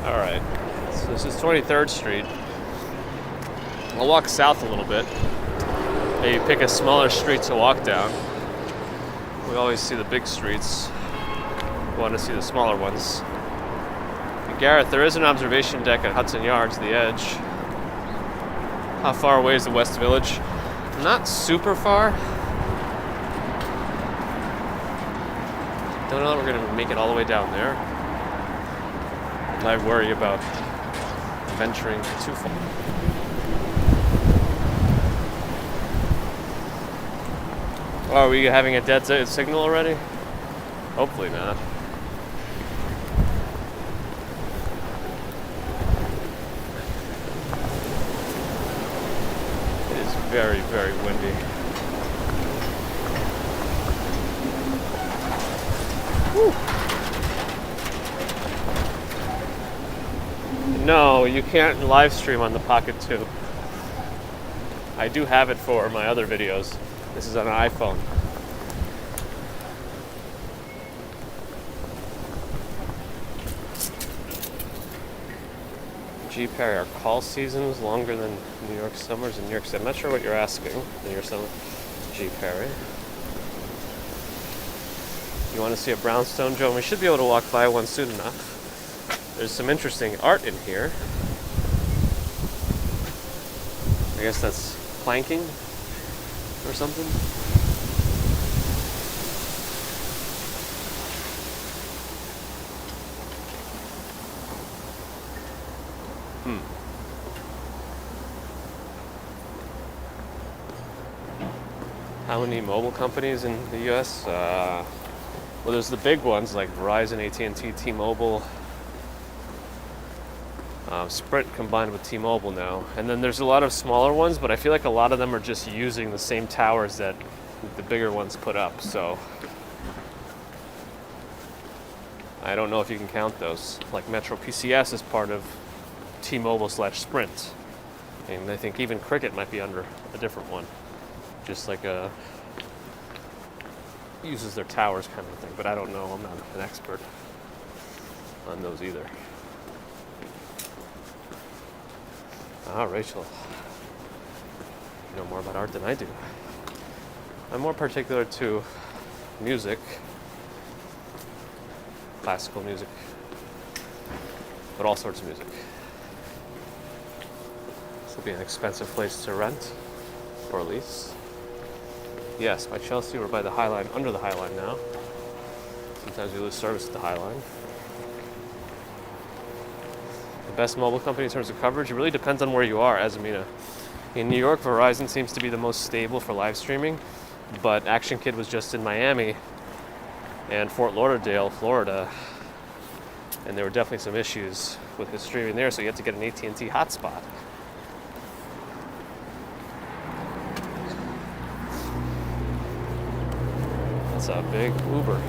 All right. So this is 23rd Street. I'll walk south a little bit. Maybe pick a smaller street to walk down. We always see the big streets. We want to see the smaller ones. And Gareth, there is an observation deck at Hudson Yards, the edge. How far away is the West Village? Not super far. Don't know if we're going to make it all the way down there. I worry about venturing too far. Oh, are we having a dead signal already? Hopefully not. It is very, very windy. Whew. No, you can't live stream on the Pocket 2. I do have it for my other videos. This is on an iPhone. G. Perry, are call seasons longer than New York summers in New York City? I'm not sure what you're asking. New York summer. G. Perry. You want to see a brownstone, Joe? We should be able to walk by one soon enough. There's some interesting art in here. I guess that's planking or something. How many mobile companies in the U.S.? Well, there's the big ones like Verizon, AT&T, T-Mobile, Sprint combined with T-Mobile now. And then there's a lot of smaller ones, but I feel like a lot of them are just using the same towers that the bigger ones put up. So I don't know if you can count those. Like Metro PCS is part of T-Mobile/Sprint. And I think even Cricket might be under a different one. Just like uses their towers kind of thing, but I don't know. I'm not an expert on those either. Rachel, you know more about art than I do. I'm more particular to music, classical music, but all sorts of music. This will be an expensive place to rent or lease. Yes, by Chelsea, we're by the High Line, under the High Line now. Sometimes we lose service at the High Line. The best mobile company in terms of coverage, it really depends on where you are, Azamina. In New York, Verizon seems to be the most stable for live streaming, but Action Kid was just in Miami and Fort Lauderdale, Florida, and there were definitely some issues with his streaming there, so you had to get an AT&T hotspot. That's a big Uber.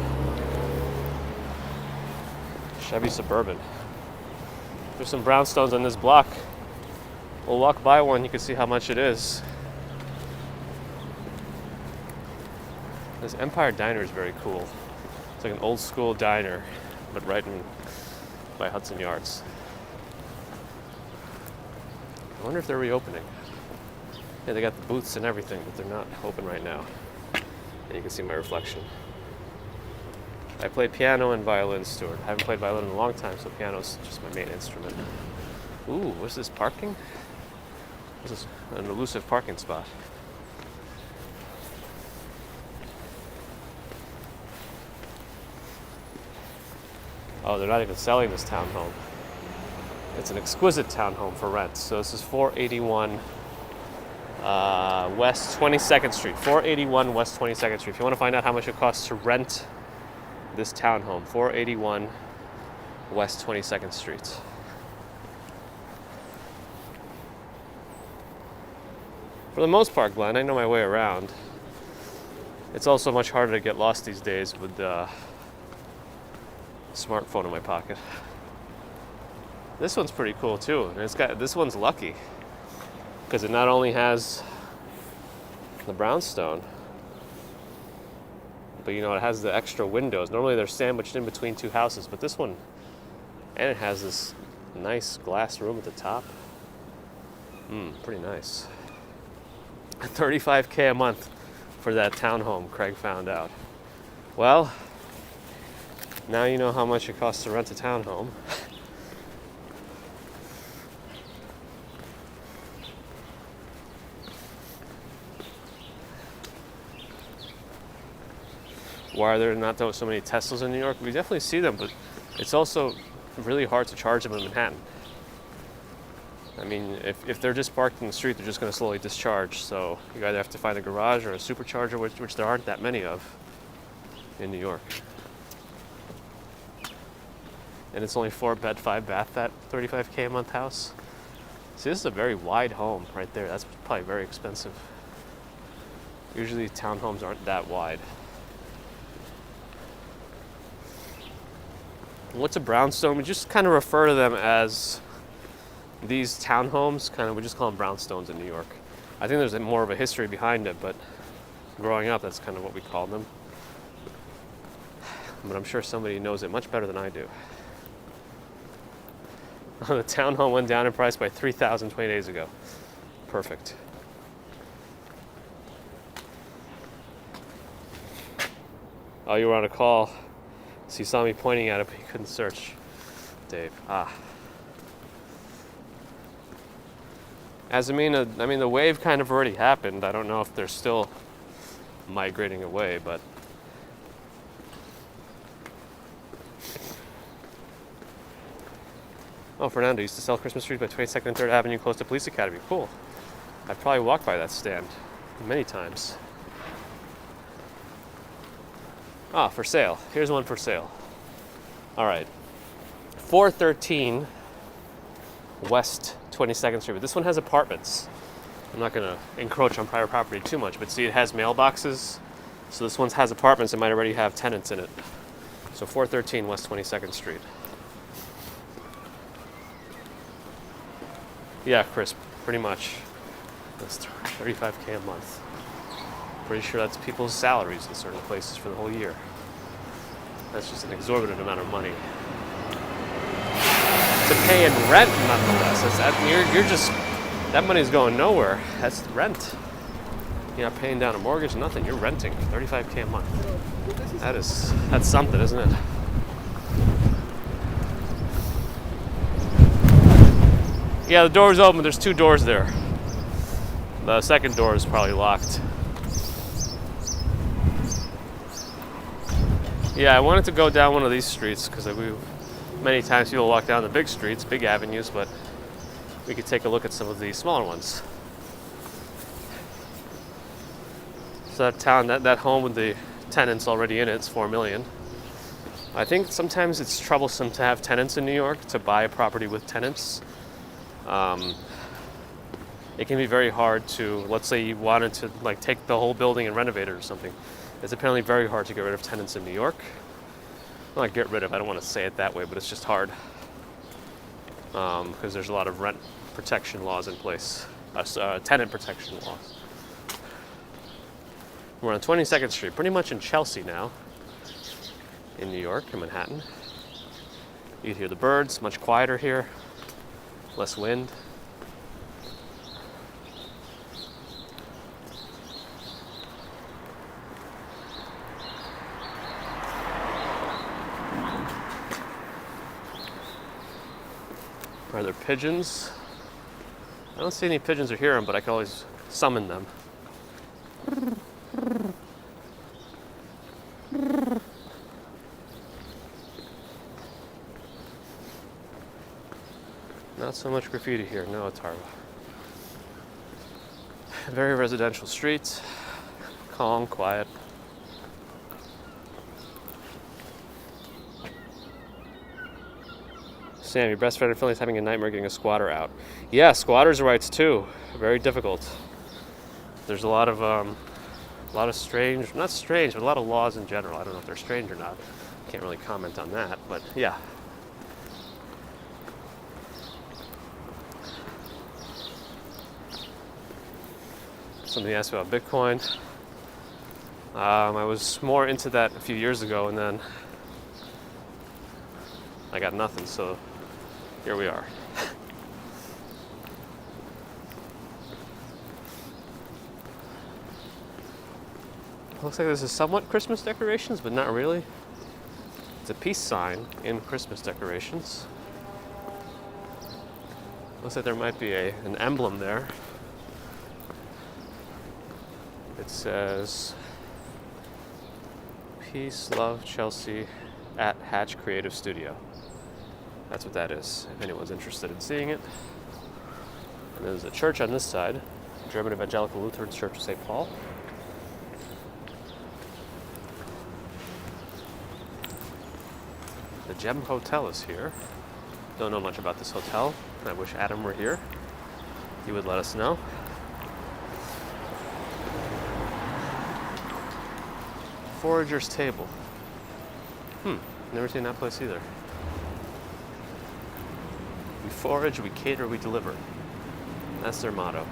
Chevy Suburban. There's some brownstones on this block. We'll walk by one, you can see how much it is. This Empire Diner is very cool. It's like an old school diner, but right by Hudson Yards. I wonder if they're reopening. Yeah, they got the booths and everything, but they're not open right now. And you can see my reflection. I play piano and violin, Stuart. I haven't played violin in a long time, so piano's just my main instrument. Ooh, what's this, parking? This is an elusive parking spot. Oh, they're not even selling this townhome. It's an exquisite townhome for rent. So this is 481 West 22nd Street. 481 West 22nd Street. If you want to find out how much it costs to rent this townhome, 481 West 22nd Street. For the most part, Glenn, I know my way around. It's also much harder to get lost these days with the smartphone in my pocket. This one's pretty cool too. And this one's lucky because it not only has the brownstone, but you know, it has the extra windows. Normally they're sandwiched in between two houses, but this one, and it has this nice glass room at the top. Pretty nice. $35K a month for that townhome, Craig found out. Well, now you know how much it costs to rent a townhome. Why are there not so many Teslas in New York? We definitely see them, but it's also really hard to charge them in Manhattan. I mean, if they're just parked in the street, they're just going to slowly discharge. So you either have to find a garage or a supercharger, which there aren't that many of in New York. And it's only 4-bed, 5-bath, that $35K a month house. See, this is a very wide home right there. That's probably very expensive. Usually townhomes aren't that wide. What's a brownstone? We just kind of refer to them as these townhomes. We just call them brownstones in New York. I think there's more of a history behind it, but growing up, that's kind of what we called them. But I'm sure somebody knows it much better than I do. The townhome went down in price by $3,000 20 days ago. Perfect. Oh, you were on a call. So you saw me pointing at it, but you couldn't search. Dave. I mean, the wave kind of already happened. I don't know if they're still migrating away, but oh, Fernando used to sell Christmas trees by 22nd and 3rd Avenue close to Police Academy. Cool. I've probably walked by that stand many times. For sale. Here's one for sale. All right. 413 West 22nd Street. But this one has apartments. I'm not going to encroach on private property too much, but see, it has mailboxes. So this one has apartments that might already have tenants in it. So 413 West 22nd Street. Yeah, Chris, pretty much. That's $35K a month. Pretty sure that's people's salaries in certain places for the whole year. That's just an exorbitant amount of money to pay in rent, nonetheless. That money's going nowhere. That's rent. You're not paying down a mortgage, nothing. You're renting $35K a month. That's something, isn't it? Yeah, the door's open. There's 2 doors there. The second door is probably locked. Yeah, I wanted to go down one of these streets because many times people walk down the big streets, big avenues, but we could take a look at some of the smaller ones. So that home with the tenants already in it's $4 million. I think sometimes it's troublesome to have tenants in New York, to buy a property with tenants. It can be very hard to, let's say you wanted to take the whole building and renovate it or something. It's apparently very hard to get rid of tenants in New York. Well, not get rid of, I don't want to say it that way, but it's just hard. Because there's a lot of rent protection laws in place, tenant protection laws. We're on 22nd Street, pretty much in Chelsea now, in New York, in Manhattan. You can hear the birds, much quieter here, less wind. Are there pigeons? I don't see any pigeons or hear them, but I can always summon them. Not so much graffiti here, no, Ottawa. Very residential streets, calm, quiet. Sam, your best friend in Philly is having a nightmare getting a squatter out. Yeah, squatters' rights too. Very difficult. There's a lot of strange, not strange, but a lot of laws in general. I don't know if they're strange or not. Can't really comment on that, but yeah. Somebody asked about Bitcoin. I was more into that a few years ago, and then I got nothing, so here we are. Looks like this is somewhat Christmas decorations, but not really. It's a peace sign in Christmas decorations. Looks like there might be an emblem there. It says, Peace, Love, Chelsea, at Hatch Creative Studio. That's what that is, if anyone's interested in seeing it. And there's a church on this side, German Evangelical Lutheran Church of St. Paul. The Gem Hotel is here. Don't know much about this hotel. I wish Adam were here. He would let us know. Forager's Table. Never seen that place either. We forage, we cater, we deliver. That's their motto.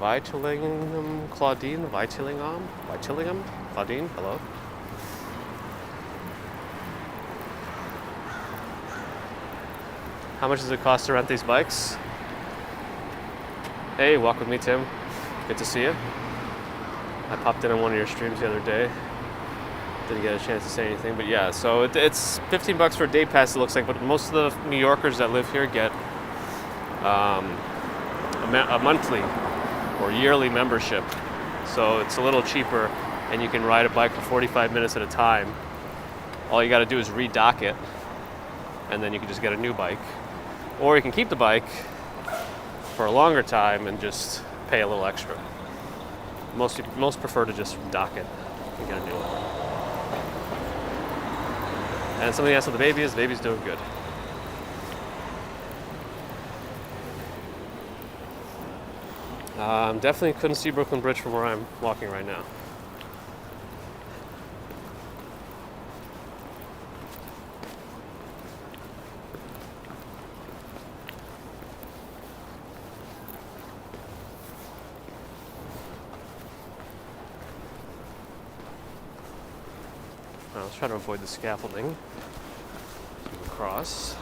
Vitillingam Claudine? Vitillingam? Claudine? Hello? How much does it cost to rent these bikes? Hey, walk with me, Tim. Good to see you. I popped in on one of your streams the other day. Didn't get a chance to say anything, but yeah, so it's $15 for a day pass, it looks like, but most of the New Yorkers that live here get a monthly or yearly membership. So it's a little cheaper, and you can ride a bike for 45 minutes at a time. All you gotta do is redock it, and then you can just get a new bike. Or you can keep the bike for a longer time and just pay a little extra. Most prefer to just dock it and get a new one. And somebody asked what the baby is. The baby's doing good. Definitely couldn't see Brooklyn Bridge from where I'm walking right now. I was trying to avoid the scaffolding. Move across.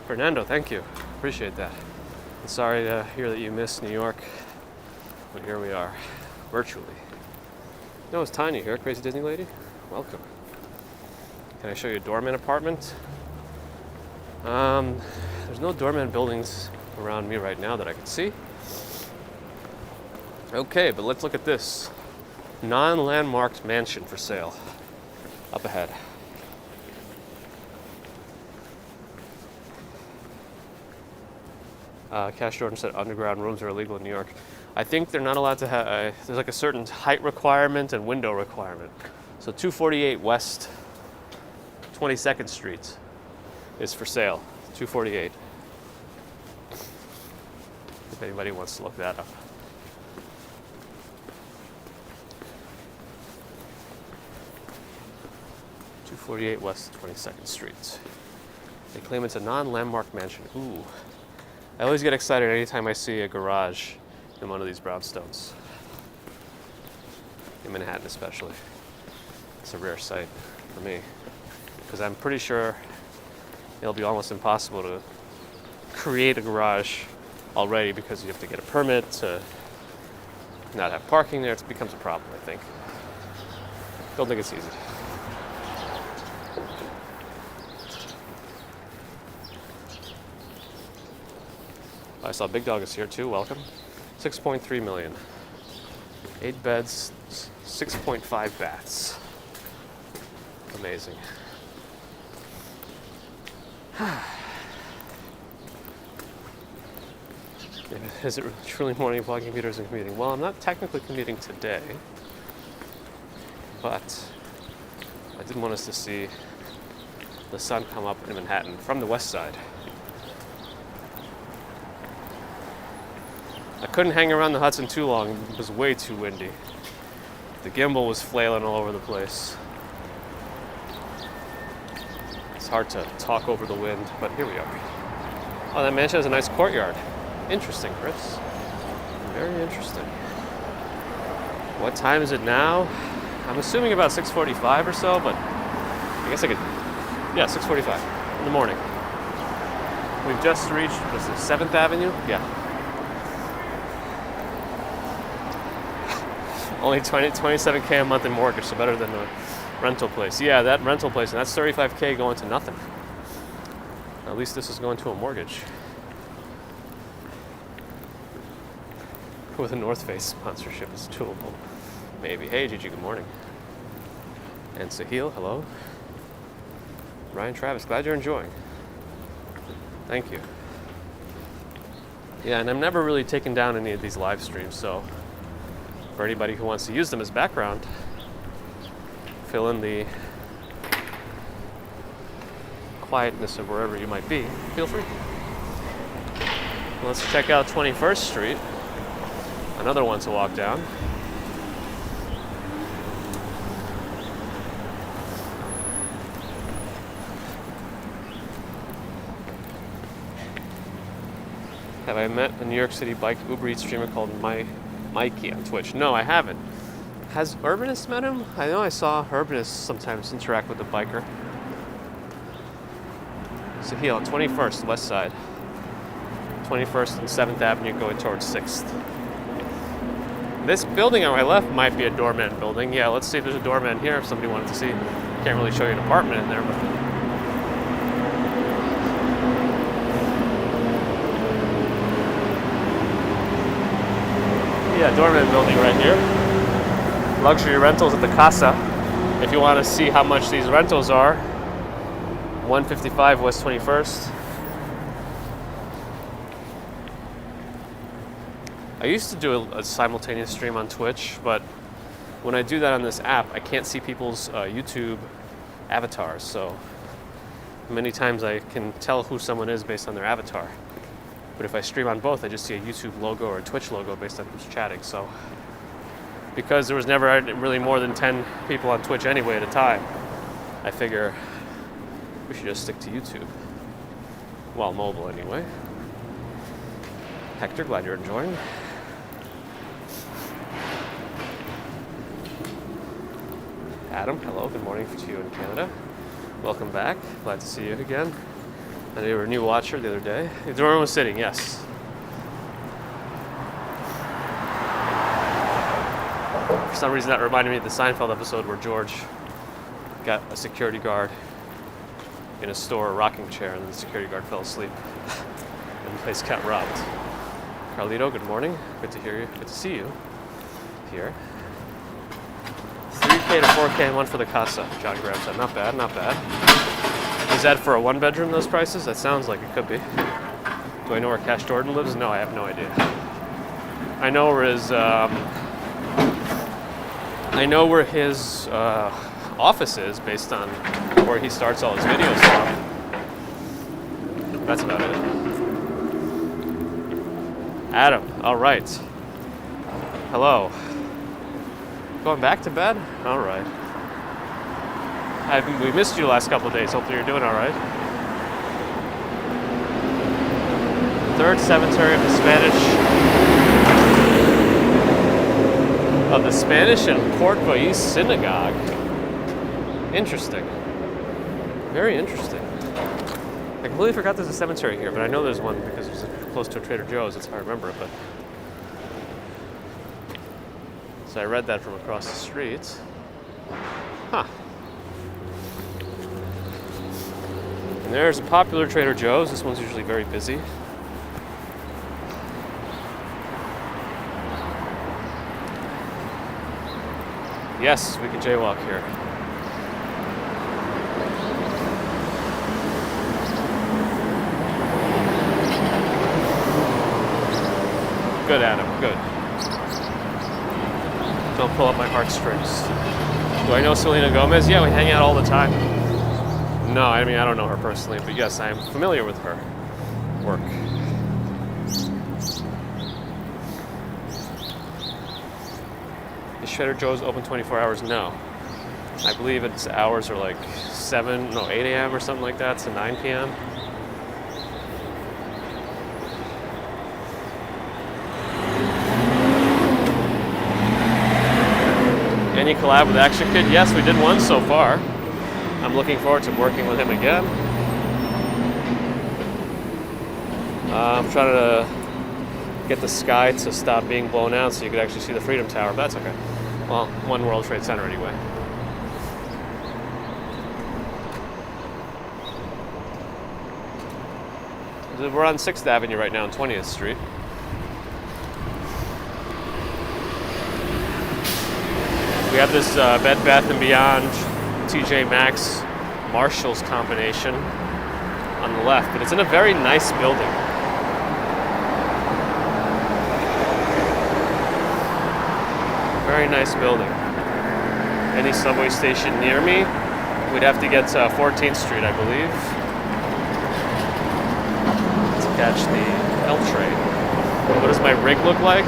Fernando, thank you. Appreciate that. I'm sorry to hear that you missed New York, but here we are, virtually. No, it's tiny here, Crazy Disney Lady. Welcome. Can I show you a doorman apartment? There's no doorman buildings around me right now that I can see. Okay, but let's look at this. Non-landmarked mansion for sale. Up ahead. Cash Jordan said underground rooms are illegal in New York. I think they're not allowed to have, there's like a certain height requirement and window requirement. So 248 West 22nd Street is for sale. 248. if anybody wants to look that up. 248 West 22nd Street. They claim it's a non-landmark mansion. Ooh. I always get excited anytime I see a garage in one of these brownstones. In Manhattan especially. It's a rare sight for me. Because I'm pretty sure it'll be almost impossible to create a garage already because you have to get a permit to not have parking there. It becomes a problem, I think. Don't think it's easy. I saw Big Dog is here too. Welcome. 6.3 million. 8 beds, 6.5 baths. Amazing. Is it truly morning vlogging, computers, and commuting? Well, I'm not technically commuting today, but I did want us to see the sun come up in Manhattan from the west side. I couldn't hang around the Hudson too long. It was way too windy. The gimbal was flailing all over the place. It's hard to talk over the wind, but here we are. Oh, that mansion has a nice courtyard. Interesting, Chris. Very interesting. What time is it now? I'm assuming about 6:45 or so, but I guess I could... Yeah, 6:45 in the morning. We've just reached, what's this, 7th Avenue? Yeah. Only 27K a month in mortgage, so better than the rental place. Yeah, that rental place, and that's 35K going to nothing. At least this is going to a mortgage. With a North Face sponsorship, it's doable. Maybe. Hey, Gigi, good morning. And Sahil, hello. Ryan Travis, glad you're enjoying. Thank you. Yeah, and I'm never really taking down any of these live streams, so for anybody who wants to use them as background, fill in the quietness of wherever you might be, feel free. Let's check out 21st Street. Another one to walk down. Have I met a New York City bike Uber Eats streamer called Mikey on Twitch? No, I haven't. Has Urbanist met him? I know I saw Urbanist sometimes interact with the biker. So here on 21st, west side. 21st and 7th Avenue going towards 6th. This building on my left might be a doorman building. Yeah, let's see if there's a doorman here if somebody wanted to see. Can't really show you an apartment in there, but... Yeah, doorman building right here. Luxury rentals at the Casa. If you want to see how much these rentals are, 155 West 21st. I used to do a simultaneous stream on Twitch, but when I do that on this app, I can't see people's YouTube avatars, so many times I can tell who someone is based on their avatar. But if I stream on both, I just see a YouTube logo or a Twitch logo based on who's chatting. So because there was never really more than 10 people on Twitch anyway at a time, I figure we should just stick to YouTube. Well, mobile anyway. Hector, glad you're enjoying. Adam, hello, good morning to you in Canada. Welcome back, glad to see you again. I know you were a new watcher the other day. Doran was sitting, yes. For some reason that reminded me of the Seinfeld episode where George got a security guard in a store, a rocking chair, and then the security guard fell asleep. And the place got robbed. Carlito, good morning. Good to hear you. Good to see you here. 3K to 4K and one for the Casa. John Graham said, not bad, not bad. Is that for a one bedroom, those prices? That sounds like it could be. Do I know where Cash Jordan lives? No, I have no idea. I know where his office is based on where he starts all his videos from. That's about it. Adam, all right. Hello. Going back to bed? All right. We missed you the last couple of days. Hopefully you're doing all right. Third cemetery of the Spanish and Port Vallis Synagogue. Interesting. Very interesting. I completely forgot there's a cemetery here, but I know there's one because it's close to a Trader Joe's. That's how I remember it. But so I read that from across the street. Huh. And there's a popular Trader Joe's. This one's usually very busy. Yes, we can jaywalk here. Good, Adam, good. Don't pull up my heartstrings. Do I know Selena Gomez? Yeah, we hang out all the time. No, I mean, I don't know her personally, but yes, I am familiar with her work. Is Trader Joe's open 24 hours? No. I believe its hours are like 8 a.m. or something like that to 9 p.m. Any collab with Action Kid? Yes, we did one so far. I'm looking forward to working with him again. I'm trying to get the sky to stop being blown out so you could actually see the Freedom Tower, but that's okay. Well, One World Trade Center anyway. We're on 6th Avenue right now on 20th Street. We have this Bed Bath & Beyond, TJ Maxx, Marshalls combination on the left, but it's in a very nice building. Very nice building. Any subway station near me? We'd have to get to 14th Street, I believe, to catch the L train. What does my rig look like?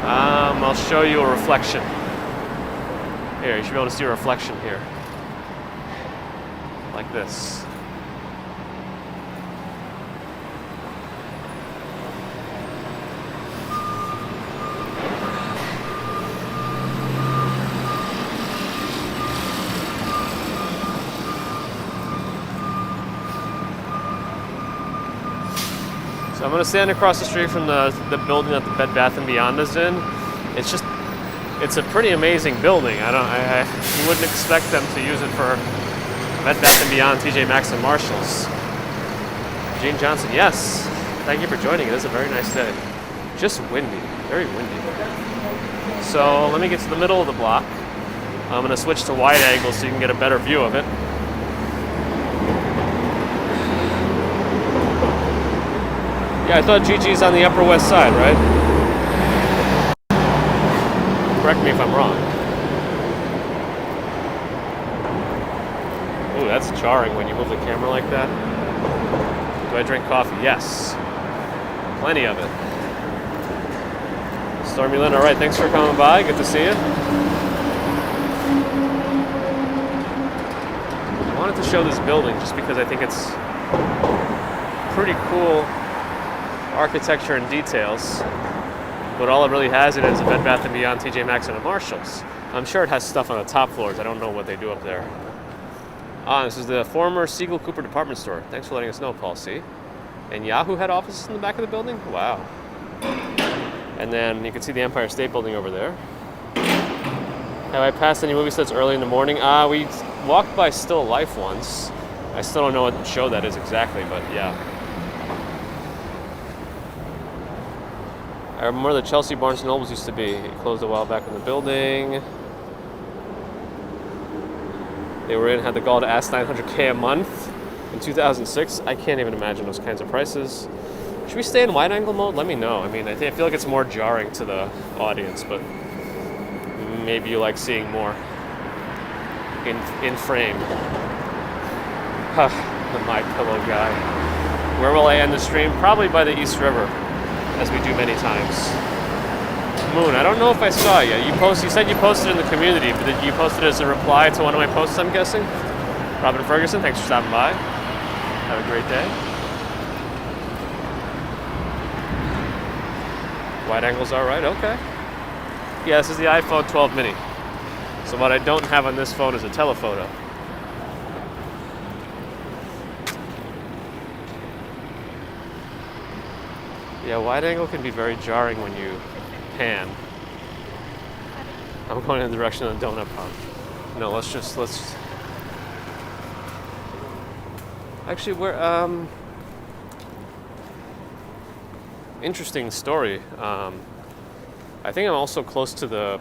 I'll show you a reflection. Here, you should be able to see a reflection here. Like this. So I'm going to stand across the street from the building that the Bed Bath & Beyond is in. It's a pretty amazing building. You wouldn't expect them to use it for Bed Bath & Beyond, TJ Maxx, and Marshalls. Gene Johnson, yes. Thank you for joining. It is a very nice day. Just windy, very windy. So let me get to the middle of the block. I'm going to switch to wide angle so you can get a better view of it. Yeah, I thought Gigi's on the Upper West Side, right? Correct me if I'm wrong. Ooh, that's jarring when you move the camera like that. Do I drink coffee? Yes. Plenty of it. Stormy Lynn, all right, thanks for coming by. Good to see you. I wanted to show this building just because I think it's pretty cool architecture and details. But all it really has in it is a Bed Bath & Beyond, TJ Maxx, and a Marshalls. I'm sure it has stuff on the top floors. I don't know what they do up there. This is the former Siegel Cooper department store. Thanks for letting us know, Paul C. And Yahoo head office is in the back of the building? Wow. And then you can see the Empire State Building over there. Have I passed any movie sets early in the morning? We walked by Still Life once. I still don't know what show that is exactly, but yeah. I remember the Chelsea Barnes & Nobles used to be. It closed a while back in the building. They had the gall to ask $900K a month in 2006. I can't even imagine those kinds of prices. Should we stay in wide angle mode? Let me know. I mean, I feel like it's more jarring to the audience, but maybe you like seeing more in frame. The My Pillow guy. Where will I end the stream? Probably by the East River. as we do many times. Moon, I don't know if I saw it yet. You said you posted in the community, but did you post it as a reply to one of my posts, I'm guessing? Robin Ferguson, thanks for stopping by. Have a great day. Wide angle's alright, okay. Yeah, this is the iPhone 12 mini. So what I don't have on this phone is a telephoto. Yeah, wide angle can be very jarring when you pan. I'm going in the direction of the donut pump. No, let's actually, we're interesting story. I think I'm also close to the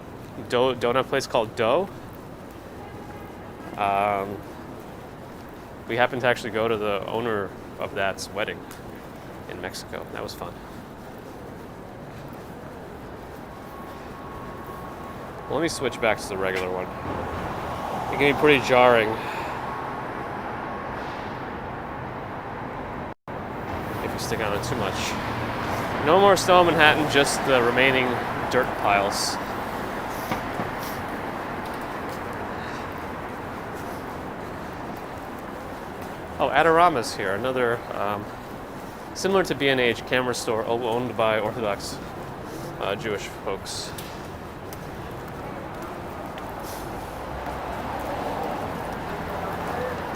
donut place called Dough. We happened to actually go to the owner of that's wedding in Mexico. That was fun. Well, let me switch back to the regular one. It can be pretty jarring if you stick on it too much. No more snow in Manhattan, just the remaining dirt piles. Oh, Adorama's here, another similar to B&H camera store owned by Orthodox Jewish folks.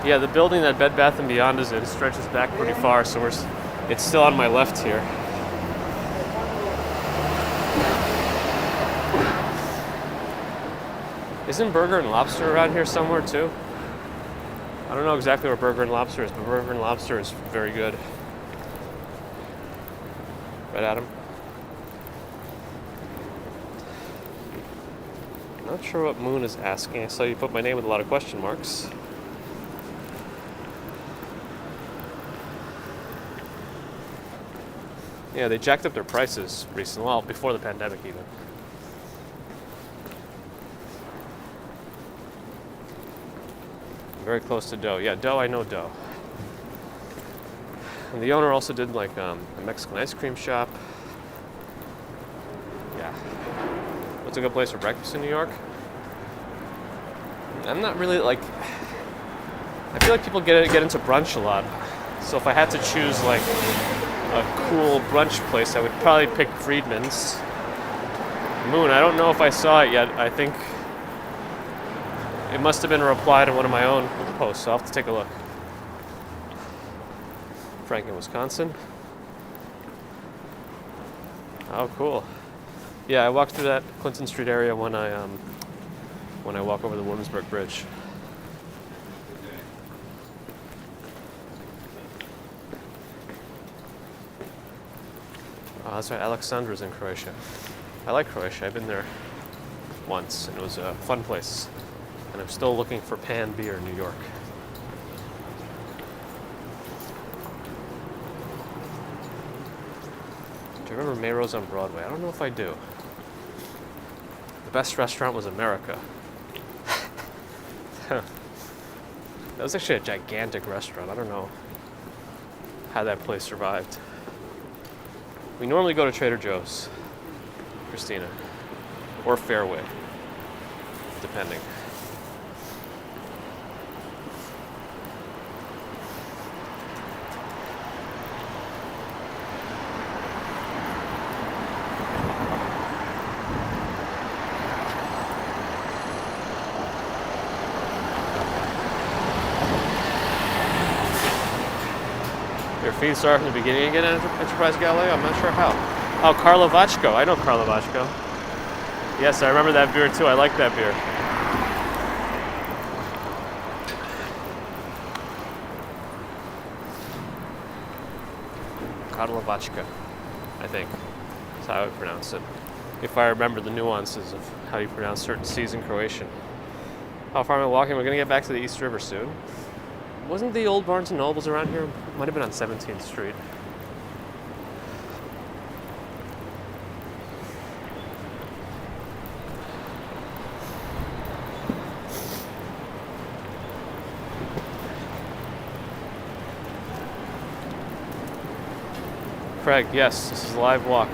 Yeah, the building that Bed Bath & Beyond is in stretches back pretty far, so it's still on my left here. Isn't Burger and Lobster around here somewhere too? I don't know exactly where Burger and Lobster is, but Burger and Lobster is very good. Right, Adam? Not sure what Moon is asking. I saw you put my name with a lot of question marks. Yeah, they jacked up their prices recently. Well, before the pandemic even. Very close to Dough. Yeah, Dough, I know Dough. And the owner also did like a Mexican ice cream shop. Yeah. What's a good place for breakfast in New York? I'm not really like... I feel like people get into brunch a lot. So if I had to choose like a cool brunch place, I would probably pick Friedman's. Moon, I don't know if I saw it yet. I think it must have been a reply to one of my own posts, so I'll have to take a look. Frank in Wisconsin. Oh, cool. Yeah, I walked through that Clinton Street area when I walk over the Williamsburg Bridge. Oh, that's right, Alexandra's in Croatia. I like Croatia. I've been there once, and it was a fun place. And I'm still looking for Pan Beer in New York. Do you remember Mayro's on Broadway? I don't know if I do. The best restaurant was America. That was actually a gigantic restaurant. I don't know how that place survived. We normally go to Trader Joe's, Christina, or Fairway, depending. Your feed started from the beginning again at Enterprise Galileo? I'm not sure how. Oh, Karlovačko. I know Karlovačko. Yes, I remember that beer too. I like that beer. Karlovačka, I think. That's how I would pronounce it. If I remember the nuances of how you pronounce certain C's in Croatian. How far am I walking? We're going to get back to the East River soon. Wasn't the old Barnes & Nobles around here? Might have been on 17th Street. Craig, yes, this is a live walk.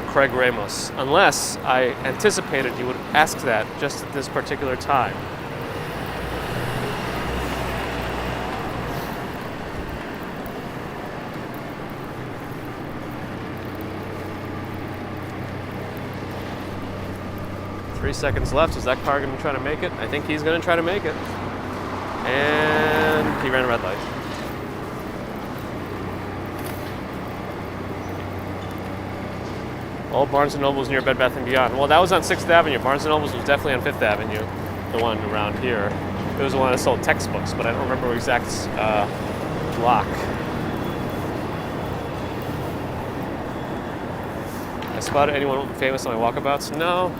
Craig Ramos. Unless I anticipated you would ask that just at this particular time. Three seconds left. Is that car going to try to make it? I think he's going to try to make it. And he ran a red light. All Barnes & Nobles near Bed Bath & Beyond. Well, that was on 6th Avenue. Barnes & Nobles was definitely on 5th Avenue, the one around here. It was the one that sold textbooks, but I don't remember the exact block. I spotted anyone famous on my walkabouts? No.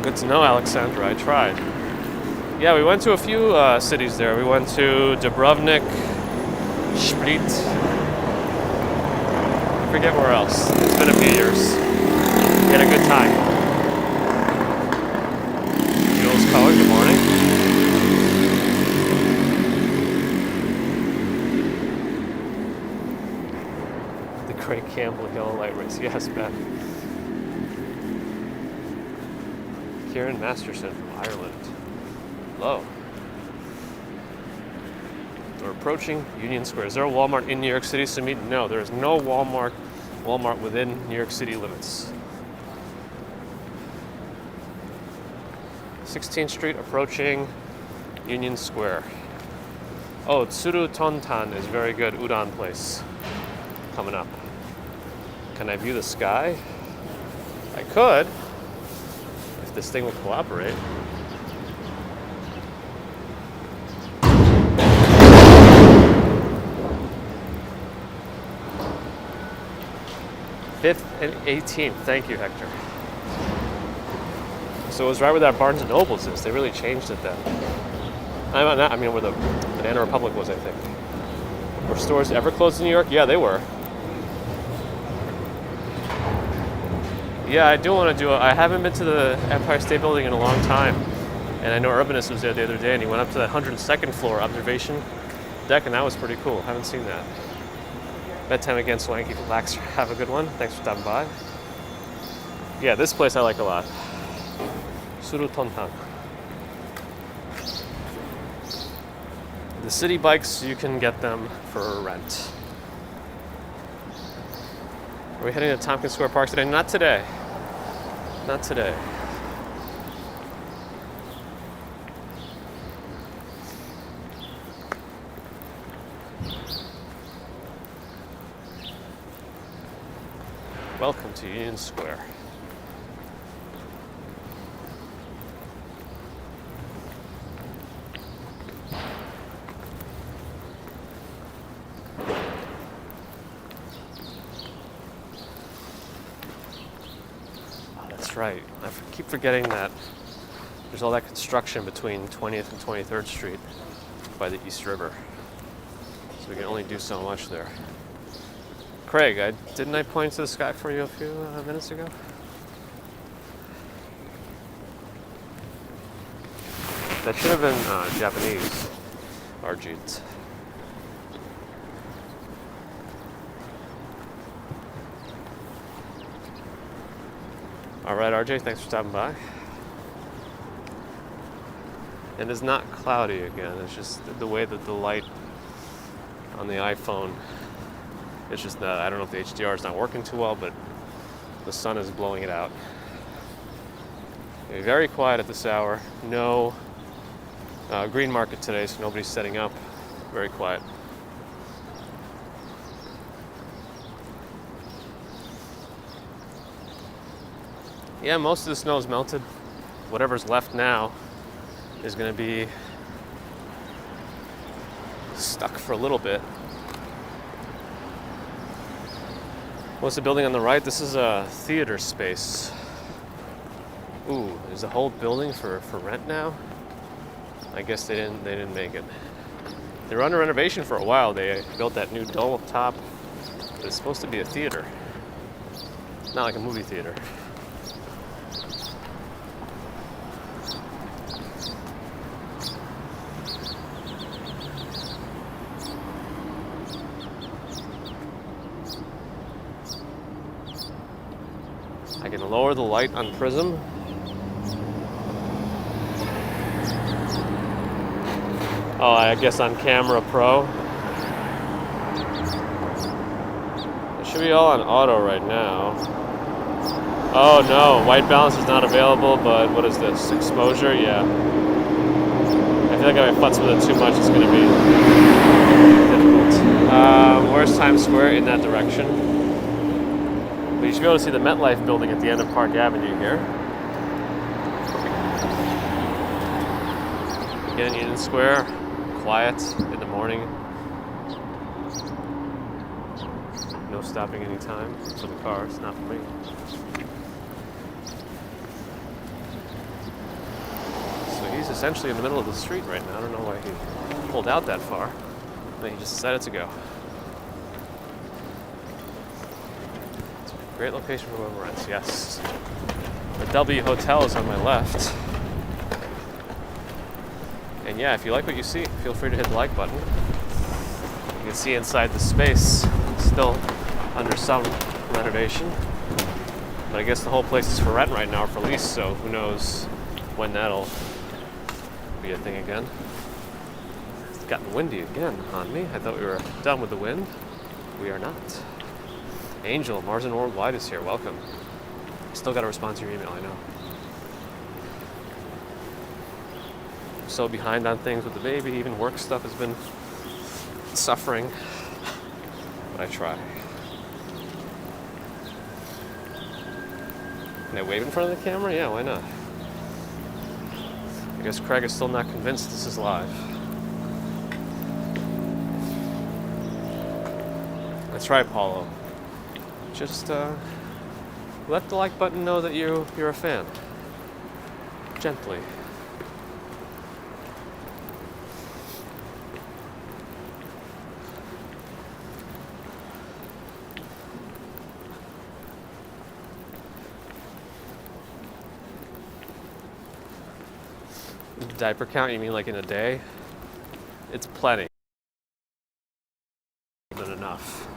Good to know, Alexandra. I tried. Yeah, we went to a few cities there. We went to Dubrovnik, Split. I forget where else. It's been a few years. We had a good time. Jules Cohen, good morning. The Craig Campbell Yellow Light Race. Yes, Ben. Kieran Masterson from Ireland. Hello. We're approaching Union Square. Is there a Walmart in New York City, Sumit? No, there is no Walmart within New York City limits. 16th Street approaching Union Square. Oh, Tsuru Tontan is very good. Udon place. Coming up. Can I view the sky? I could. If this thing will cooperate. Fifth and 18th. Thank you, Hector. So it was right where that Barnes & Nobles is. They really changed it then. I mean, where the Banana Republic was, I think. Were stores ever closed in New York? Yeah, they were. Yeah, I do want to do it. I haven't been to the Empire State Building in a long time. And I know Urbanist was there the other day, and he went up to the 102nd floor observation deck, and that was pretty cool. Haven't seen that. Bedtime again, Swanky. Relax. Have a good one. Thanks for stopping by. Yeah, this place I like a lot. Tsuru Tontan. The city bikes, you can get them for rent. Are we heading to Tompkins Square Park today? Not today. Not today. Welcome to Union Square. Right. I keep forgetting that there's all that construction between 20th and 23rd Street by the East River. So we can only do so much there. Craig, didn't I point to the sky for you a few minutes ago? That should have been Japanese, Arjit. All right, RJ, thanks for stopping by. And it's not cloudy again. It's just the way that the light on the iPhone, it's just that, I don't know if the HDR is not working too well, but the sun is blowing it out. Very quiet at this hour. No green market today, so nobody's setting up. Very quiet. Yeah, most of the snow is melted. Whatever's left now is going to be stuck for a little bit. What's the building on the right? This is a theater space. Ooh, there's a whole building for rent now? I guess they didn't make it. They were under renovation for a while. They built that new dome up top. But it's supposed to be a theater. Not like a movie theater. Gonna lower the light on Prism. Oh, I guess on Camera Pro. It should be all on auto right now. Oh no, white balance is not available, but what is this? Exposure? Yeah. I feel like if I futz with it too much, it's gonna be difficult. Where's Times Square? In that direction. But you should be able to see the MetLife building at the end of Park Avenue here. Again, Union Square, quiet in the morning. No stopping any time for the cars, not for me. So he's essentially in the middle of the street right now. I don't know why he pulled out that far, but he just decided to go. It's a great location for whoever rents, yes. The W Hotel is on my left. And yeah, if you like what you see, feel free to hit the like button. You can see inside the space, still under some renovation. But I guess the whole place is for rent right now, or for lease, so who knows when that'll be a thing again. It's gotten windy again on me. I thought we were done with the wind. We are not. Angel, Mars and Worldwide is here. Welcome. Still got to respond to your email, I know. So behind on things with the baby, even work stuff has been suffering, but I try. Can I wave in front of the camera? Yeah, why not? I guess Craig is still not convinced this is live. That's right, Paulo. Just let the like button know that you're a fan. Gently. Diaper count, you mean like in a day? It's plenty. Than enough.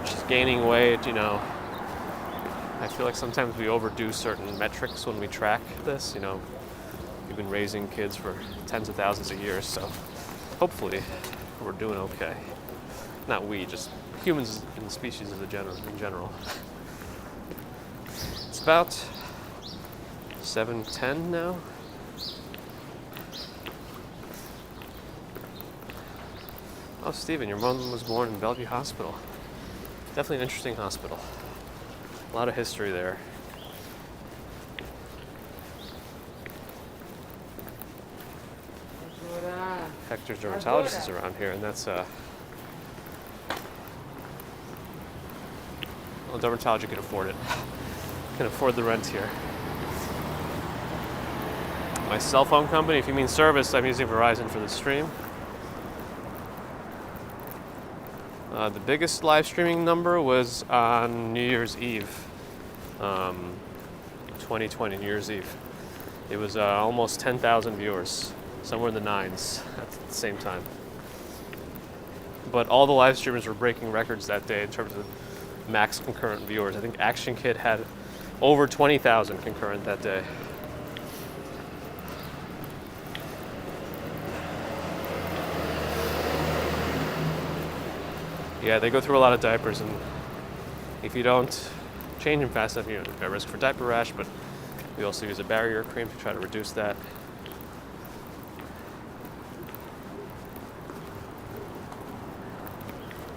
She's gaining weight, you know. I feel like sometimes we overdo certain metrics when we track this, you know. We've been raising kids for tens of thousands of years, so hopefully we're doing okay. Not we, just humans and the species in general. It's about 7:10 now. Oh, Stephen, your mom was born in Bellevue Hospital. Definitely an interesting hospital. A lot of history there. Hector's dermatologist is around here, and that's well, dermatology can afford it. Can afford the rent here. My cell phone company, if you mean service, I'm using Verizon for the stream. The biggest live streaming number was on New Year's Eve, 2020, New Year's Eve. It was almost 10,000 viewers, somewhere in the nines at the same time. But all the live streamers were breaking records that day in terms of max concurrent viewers. I think Action Kid had over 20,000 concurrent that day. Yeah, they go through a lot of diapers, and if you don't change them fast enough, you're at risk for diaper rash, but we also use a barrier cream to try to reduce that.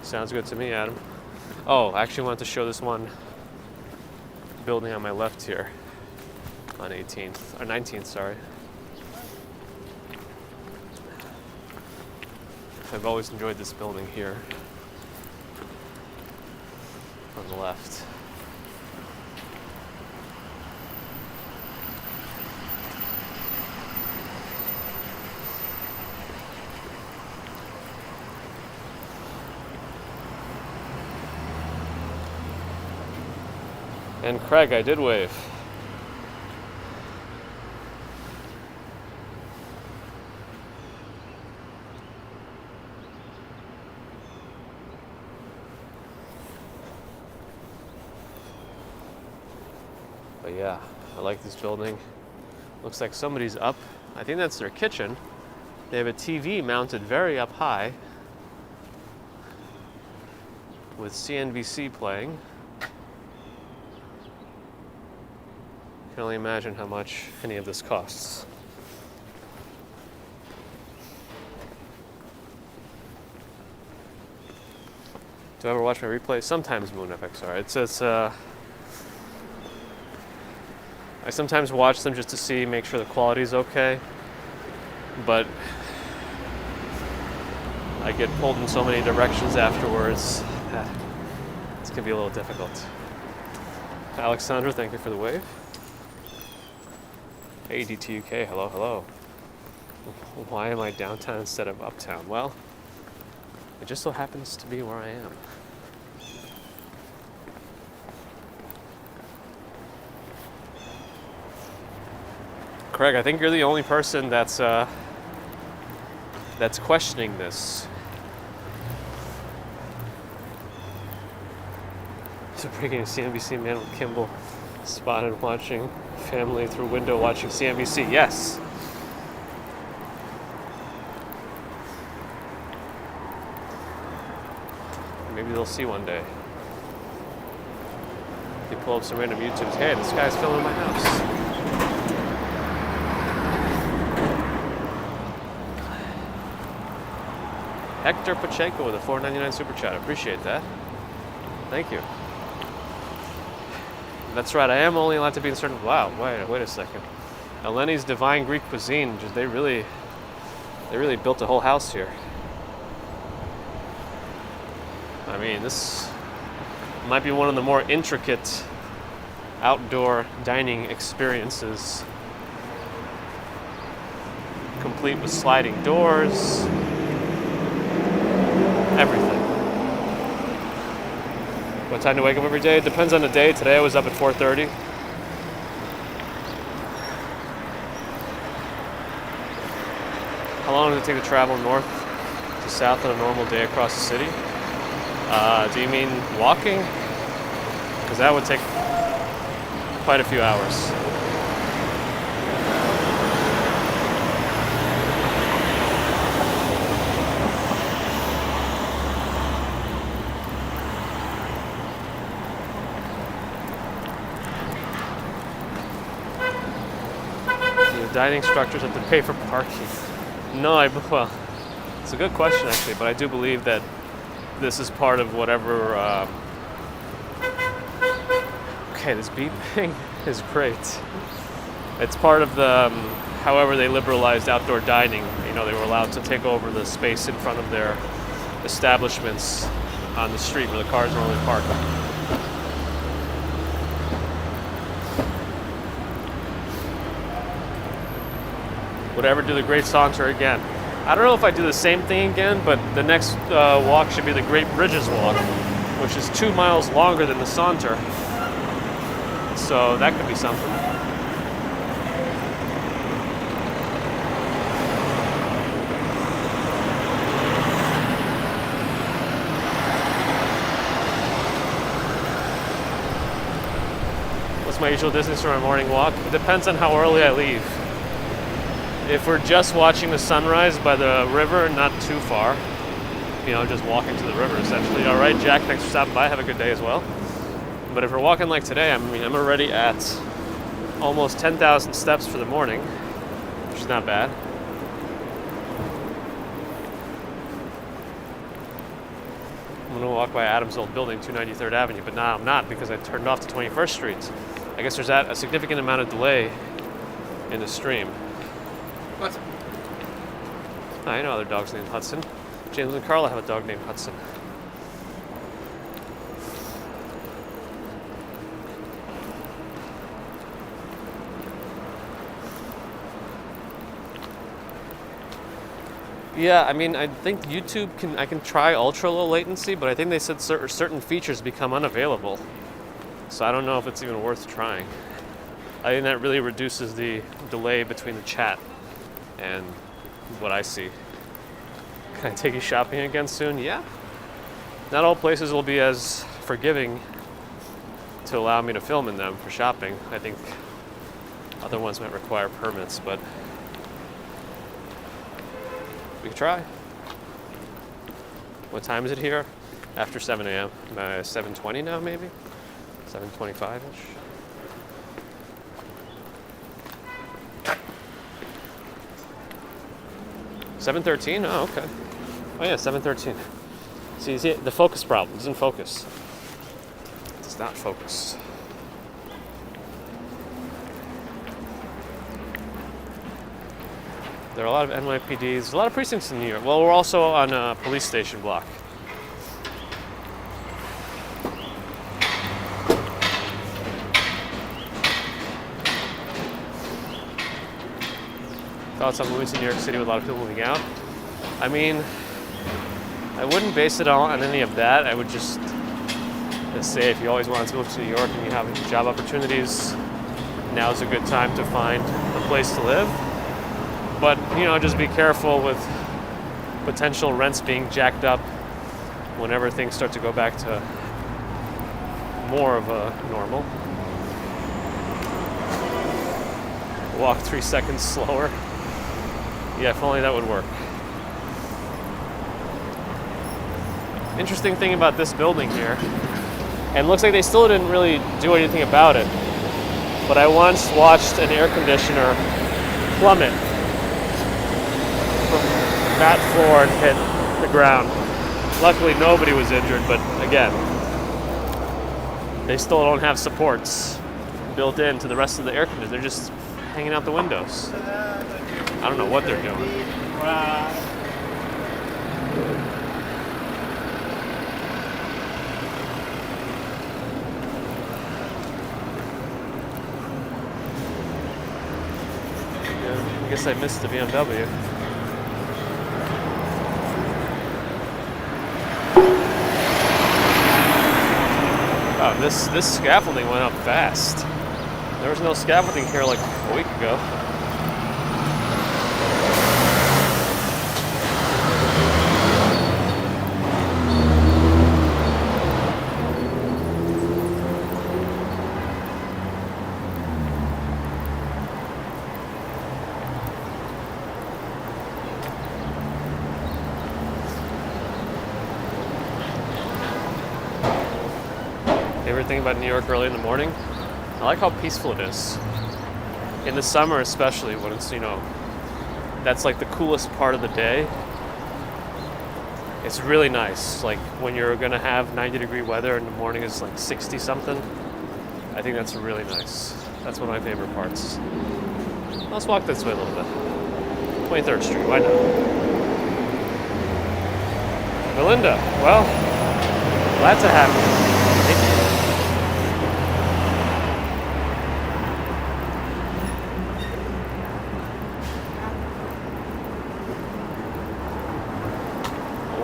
Sounds good to me, Adam. Oh, I actually wanted to show this one building on my left here on 18th, or 19th, sorry. I've always enjoyed this building here. On the left. And Craig, I did wave. But yeah, I like this building. Looks like somebody's up. I think that's their kitchen. They have a TV mounted very up high with CNBC playing. I can only imagine how much any of this costs. Do I ever watch my replays? Sometimes, Moon FXR. I sometimes watch them just to see, make sure the quality's okay. But I get pulled in so many directions afterwards. This can be a little difficult. Alexandra, thank you for the wave. Hey, DTUK, hello, hello. Why am I downtown instead of uptown? Well, it just so happens to be where I am. Craig, I think you're the only person that's questioning this. So bringing a CNBC man with Kimball spotted watching family through window watching CNBC. Yes. Maybe they'll see one day. They pull up some random YouTubes. Hey, this guy's filming my house. Hector Pacheco with a $4.99 super chat. I appreciate that. Thank you. That's right. I am only allowed to be in certain. Wow. Wait a second. Eleni's Divine Greek Cuisine. They really built a whole house here. I mean, this might be one of the more intricate outdoor dining experiences, complete with sliding doors. Everything. What time to wake up every day? It depends on the day. Today I was up at 4:30. How long does it take to travel north to south on a normal day across the city? Do you mean walking? Because that would take quite a few hours. Dining structures have to pay for parking. No, well, it's a good question actually, but I do believe that this is part of whatever. Okay, this beeping is great. It's part of the, however they liberalized outdoor dining. You know, they were allowed to take over the space in front of their establishments on the street where the cars normally park. Would I ever do the Great Saunter again? I don't know if I do the same thing again, but the next walk should be the Great Bridges Walk, which is 2 miles longer than the Saunter. So that could be something. What's my usual distance for my morning walk? It depends on how early I leave. If we're just watching the sunrise by the river, not too far. You know, just walking to the river essentially. All right, Jack, thanks for stopping by. Have a good day as well. But if we're walking like today, I'm already at almost 10,000 steps for the morning, which is not bad. I'm gonna walk by Adams' old building, 293rd Avenue, but now I'm not because I turned off to 21st Street. I guess there's a significant amount of delay in the stream. What? I know other dogs named Hudson. James and Carla have a dog named Hudson. Yeah, I mean, I think YouTube I can try ultra low latency, but I think they said certain features become unavailable. So I don't know if it's even worth trying. I think that really reduces the delay between the chat and what I see. Can I take you shopping again soon? Yeah. Not all places will be as forgiving to allow me to film in them for shopping. I think other ones might require permits, but we could try. What time is it here? After 7 a.m. 7:20 now, maybe? 7:25-ish. $7:13? Oh, okay. Oh yeah, 7:13. See, the focus problem. It doesn't focus. It does not focus. There are a lot of NYPDs, a lot of precincts in New York. Well, we're also on a police station block. Thoughts on moving to New York City with a lot of people moving out? I mean, I wouldn't base it on any of that. I would just say if you always wanted to move to New York and you have job opportunities, now's a good time to find a place to live. But, just be careful with potential rents being jacked up whenever things start to go back to more of a normal. Walk 3 seconds slower. Yeah, if only that would work. Interesting thing about this building here, and it looks like they still didn't really do anything about it, but I once watched an air conditioner plummet from that floor and hit the ground. Luckily nobody was injured, but again, they still don't have supports built into the rest of the air conditioner. They're just hanging out the windows. I don't know what they're doing. I guess I missed the BMW. Wow, this scaffolding went up fast. There was no scaffolding here like a week ago. Favorite thing about New York early in the morning? I like how peaceful it is. In the summer especially, when it's, that's like the coolest part of the day. It's really nice. Like when you're gonna have 90-degree weather and the morning is like 60 something. I think that's really nice. That's one of my favorite parts. Let's walk this way a little bit. 23rd Street, why not? Melinda, well, glad to have you.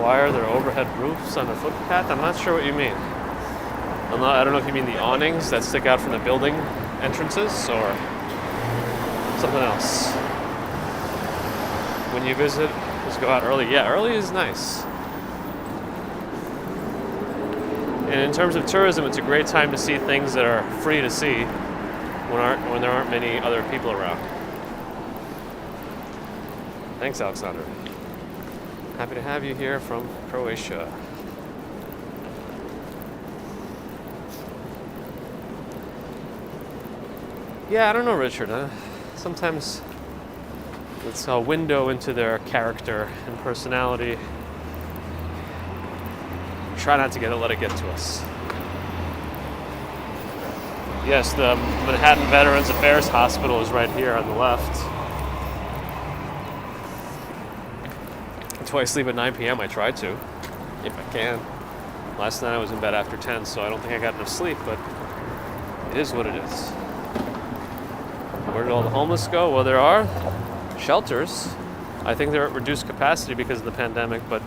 Why are there overhead roofs on the footpath? I'm not sure what you mean. I don't know if you mean the awnings that stick out from the building entrances or something else. When you visit, just go out early. Yeah, early is nice. And in terms of tourism, it's a great time to see things that are free to see when there aren't many other people around. Thanks, Alexander. Happy to have you here from Croatia. Yeah, I don't know, Richard. Sometimes it's a window into their character and personality. Try not to let it get to us. Yes, the Manhattan Veterans Affairs Hospital is right here on the left. That's why I sleep at 9 p.m. I try to, if I can. Last night I was in bed after 10, so I don't think I got enough sleep, but it is what it is. Where did all the homeless go? Well, there are shelters. I think they're at reduced capacity because of the pandemic, but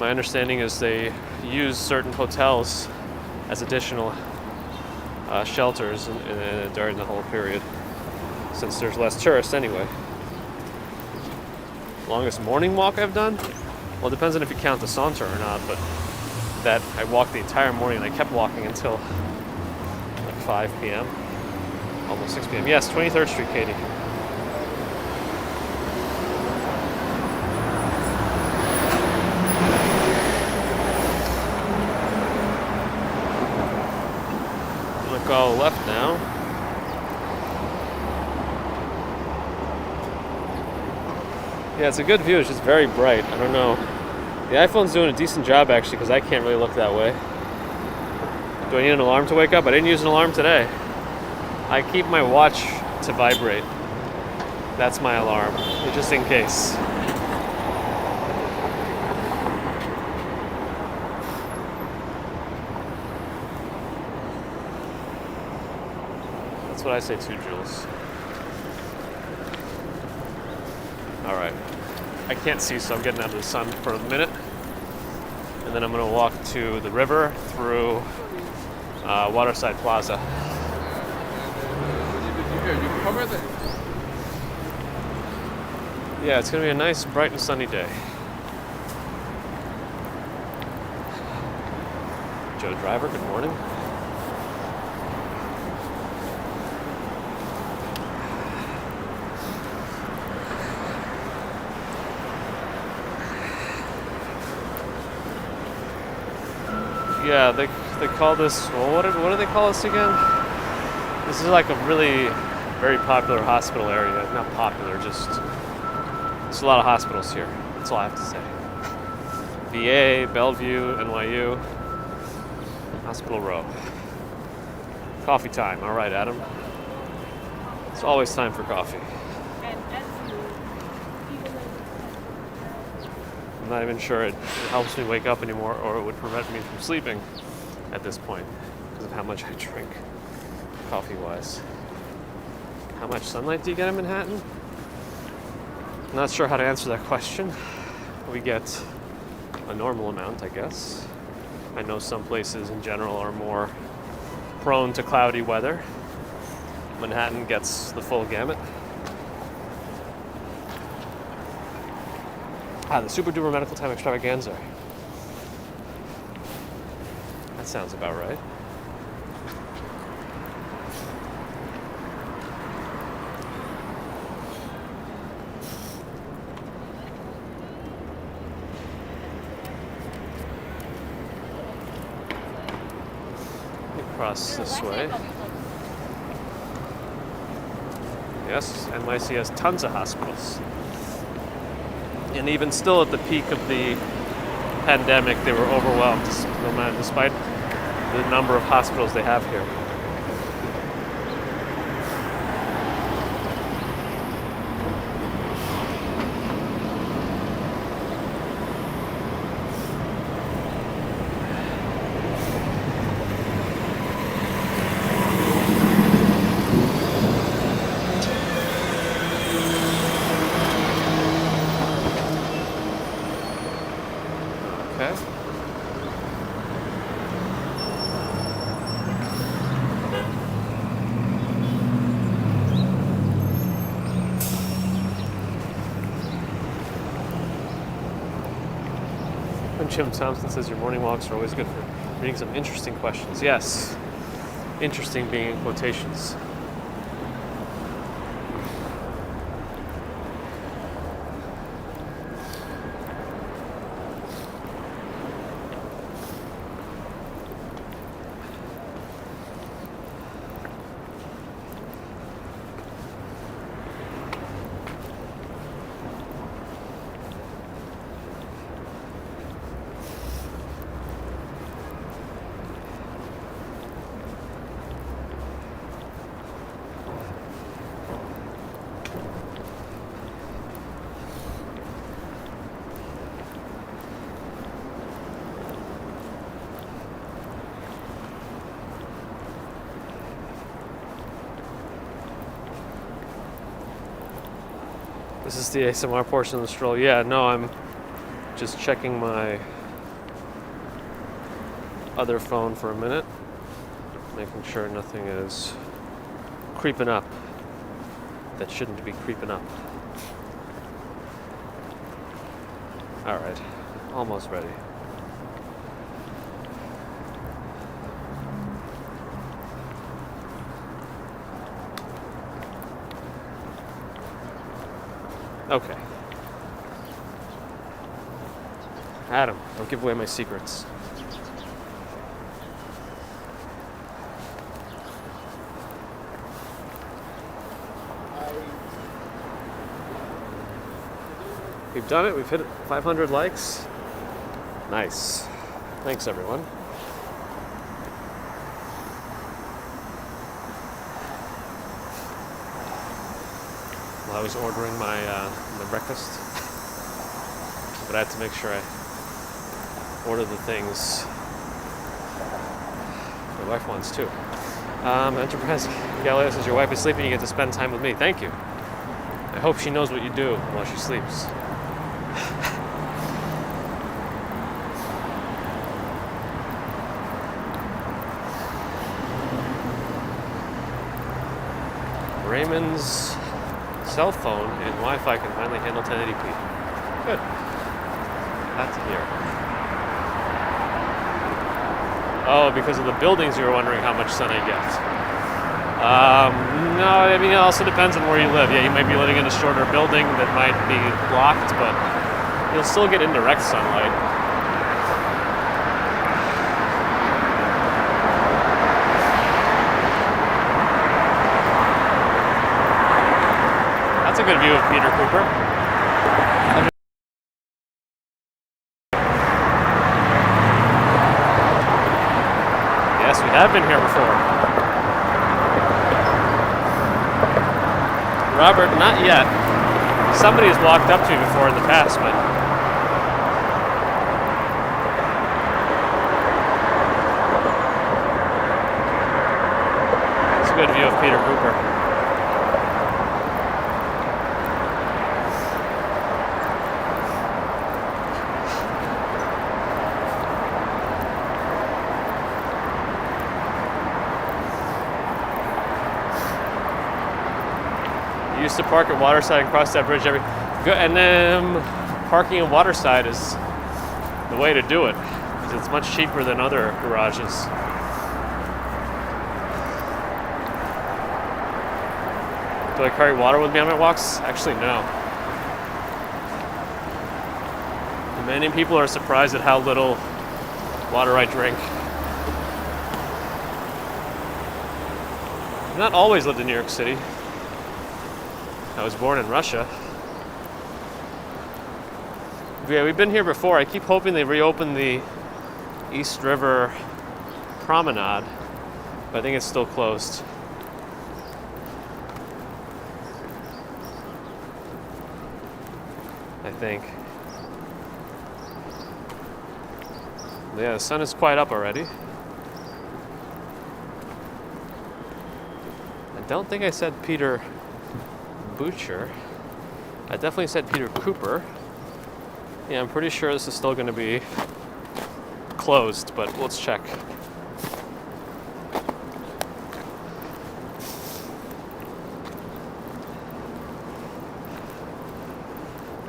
my understanding is they use certain hotels as additional shelters during the whole period, since there's less tourists anyway. Longest morning walk I've done? Well, it depends on if you count the saunter or not, but that I walked the entire morning and I kept walking until 5 p.m. Almost 6 p.m. Yes, 23rd Street, Katie. I'm gonna go left now. Yeah, it's a good view. It's just very bright. I don't know. The iPhone's doing a decent job actually, because I can't really look that way. Do I need an alarm to wake up? I didn't use an alarm today. I keep my watch to vibrate. That's my alarm, just in case. That's what I say too, Jules. Alright. I can't see, so I'm getting out of the sun for a minute. And then I'm going to walk to the river through Waterside Plaza. Yeah, it's going to be a nice, bright and sunny day. Joe Driver, good morning. Yeah, they call this, well, what do they call this again? This is like a really very popular hospital area. Not popular, just, there's a lot of hospitals here. That's all I have to say. VA, Bellevue, NYU, Hospital Row. Coffee time. All right, Adam. It's always time for coffee. I'm not even sure it helps me wake up anymore, or it would prevent me from sleeping at this point because of how much I drink coffee-wise. How much sunlight do you get in Manhattan? I'm not sure how to answer that question. We get a normal amount, I guess. I know some places in general are more prone to cloudy weather. Manhattan gets the full gamut. The Super Duper Medical Time Extravaganza. That sounds about right. Across this way. Yes, NYC has tons of hospitals. And even still at the peak of the pandemic, they were overwhelmed, despite the number of hospitals they have here. Jim Thompson says your morning walks are always good for reading some interesting questions. Yes, interesting being in quotations. This is the ASMR portion of the stroll. Yeah, no, I'm just checking my other phone for a minute, making sure nothing is creeping up that shouldn't be creeping up. All right, almost ready. Okay. Adam, don't give away my secrets. We've done it. We've hit 500 likes. Nice. Thanks, everyone. While I was ordering my breakfast, but I had to make sure I order the things my wife wants too. Enterprise Galileo says, your wife is sleeping, you get to spend time with me. Thank you. I hope she knows what you do while she sleeps. Raymond's cell phone and Wi-Fi can finally handle 1080p. Good. Glad to hear. Oh, because of the buildings, you were wondering how much sun I get. No, I mean, it also depends on where you live. Yeah, you might be living in a shorter building that might be blocked, but you'll still get indirect sunlight. That's a good view of Peter Cooper. Yes, we have been here before. Robert, not yet. Somebody has walked up to me before in the past, but it's a good view of Peter Cooper. Used to park at Waterside and cross that bridge and then parking at Waterside is the way to do it because it's much cheaper than other garages. Do I carry water with me on my walks? Actually, no. Many people are surprised at how little water I drink. I've not always lived in New York City. I was born in Russia. Yeah, we've been here before. I keep hoping they reopen the East River Promenade, but I think it's still closed. I think. Yeah, the sun is quite up already. I don't think I said Peter Butcher. I definitely said Peter Cooper. Yeah, I'm pretty sure this is still going to be closed, but let's check.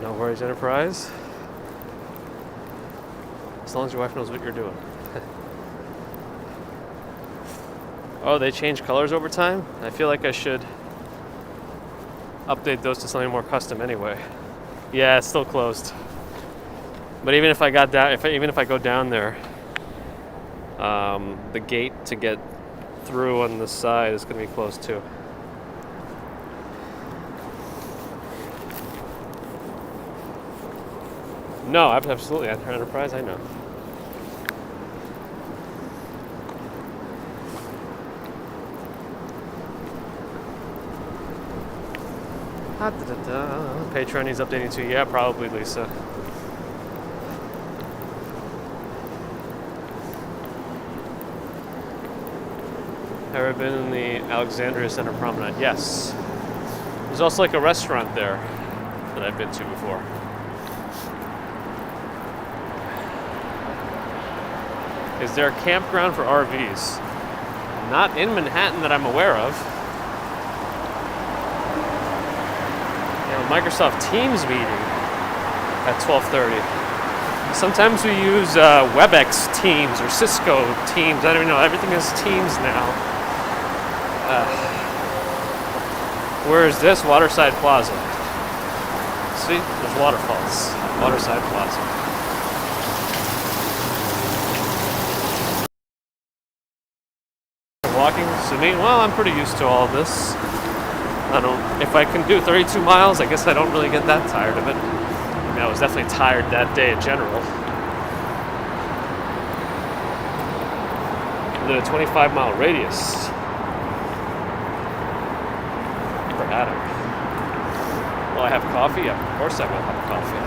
No worries, Enterprise. As long as your wife knows what you're doing. Oh, they change colors over time? I feel like I should update those to something more custom anyway. Yeah, it's still closed. But even if I got down, even if I go down there, the gate to get through on the side is going to be closed too. No, absolutely. Enterprise, I know. Patreon needs updating too. Yeah, probably, Lisa. Ever been in the Alexandria Center Promenade? Yes. There's also like a restaurant there that I've been to before. Is there a campground for RVs? Not in Manhattan that I'm aware of. Microsoft Teams meeting at 12:30. Sometimes we use WebEx Teams or Cisco Teams. I don't even know. Everything is Teams now. Where is this? Waterside Plaza. see, there's waterfalls. Waterside Plaza. Walking, so well, I'm pretty used to all of this. If I can do 32 miles, I guess I don't really get that tired of it. I mean, I was definitely tired that day in general. Within a 25-mile radius per Adam. Will I have coffee? Yeah, of course I will have coffee.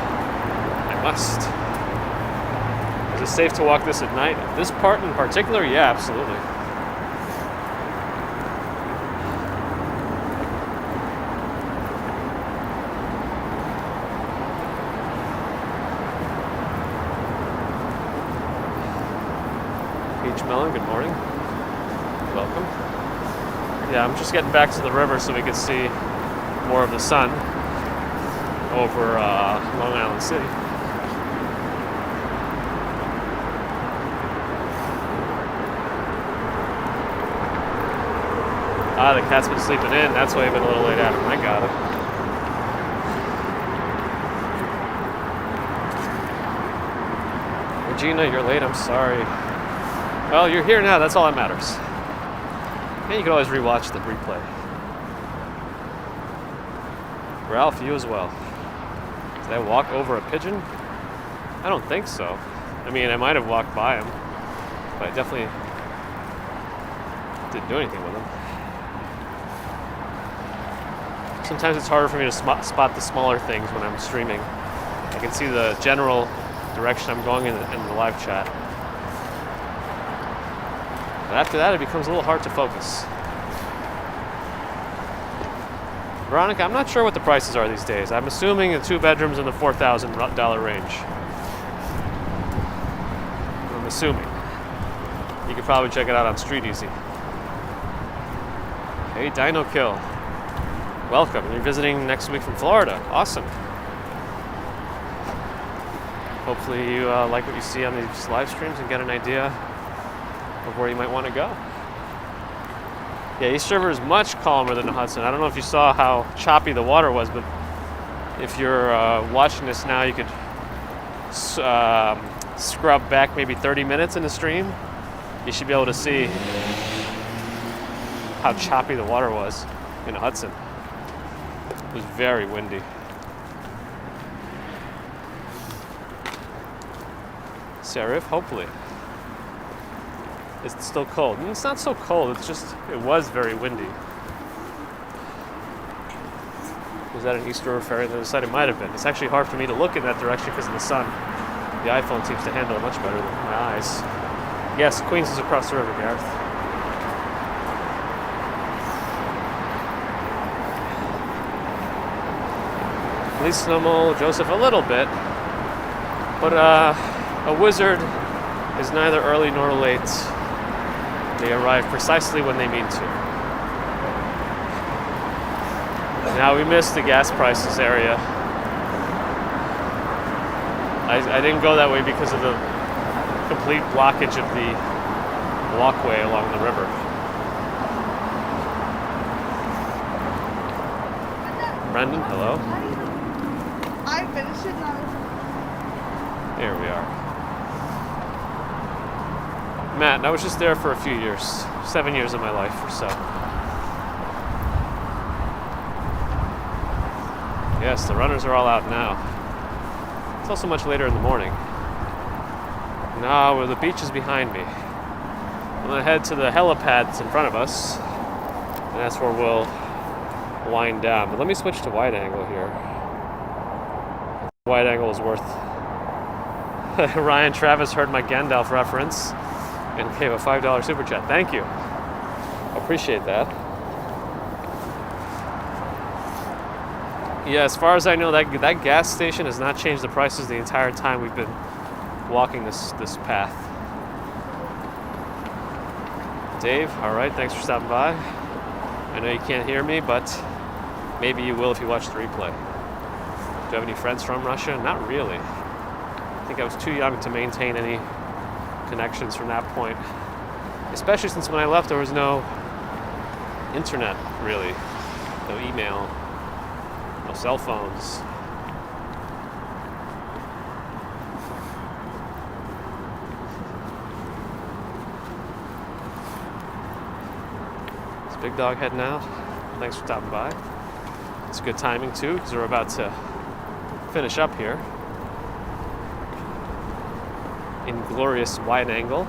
I must. Is it safe to walk this at night? This part in particular? Yeah, absolutely. Peach Melon, good morning. Welcome. Yeah, I'm just getting back to the river so we can see more of the sun over Long Island City. The cat's been sleeping in. That's why I've been a little late after. I got it. Regina, you're late. I'm sorry. Well, you're here now. That's all that matters. And you can always rewatch the replay. Ralph, you as well. Did I walk over a pigeon? I don't think so. I mean, I might have walked by him, but I definitely didn't do anything with him. Sometimes it's harder for me to spot the smaller things when I'm streaming. I can see the general direction I'm going in the live chat. But after that, it becomes a little hard to focus. Veronica, I'm not sure what the prices are these days. I'm assuming the 2 bedrooms in the $4,000 range. I'm assuming. You could probably check it out on Street Easy. Hey, Dino Kill. Welcome. You're visiting next week from Florida. Awesome. Hopefully you like what you see on these live streams and get an idea of where you might want to go. Yeah, East River is much calmer than the Hudson. I don't know if you saw how choppy the water was, but if you're watching this now, you could scrub back maybe 30 minutes in the stream. You should be able to see how choppy the water was in the Hudson. It was very windy. Serif, hopefully. It's still cold. And it's not so cold, it's just, it was very windy. Was that an East River ferry on the other side? It might have been. It's actually hard for me to look in that direction because of the sun. The iPhone seems to handle it much better than my eyes. Yes, Queens is across the river, Gareth. At least Snowmole, Joseph, a little bit. But a wizard is neither early nor late. They arrive precisely when they mean to. Now we missed the gas prices area. I didn't go that way because of the complete blockage of the walkway along the river. Brendan, hello. I finished it now. Here we are. Matt, I was just there for a few years. 7 years of my life or so. Yes, the runners are all out now. It's also much later in the morning. Now, where the beach is behind me. I'm going to head to the helipads in front of us. And that's where we'll wind down. But let me switch to wide angle here. Wide angle is worth... Ryan Travis heard my Gandalf reference and gave a $5 super chat. Thank you. Appreciate that. Yeah, as far as I know, that gas station has not changed the prices the entire time we've been walking this path. Dave, all right, thanks for stopping by. I know you can't hear me, but maybe you will if you watch the replay. Do you have any friends from Russia? Not really. I think I was too young to maintain any connections from that point. Especially since when I left there was no internet, really. No email, no cell phones. Big dog heading out. Thanks for stopping by. It's good timing too, because we're about to finish up here in glorious wide angle.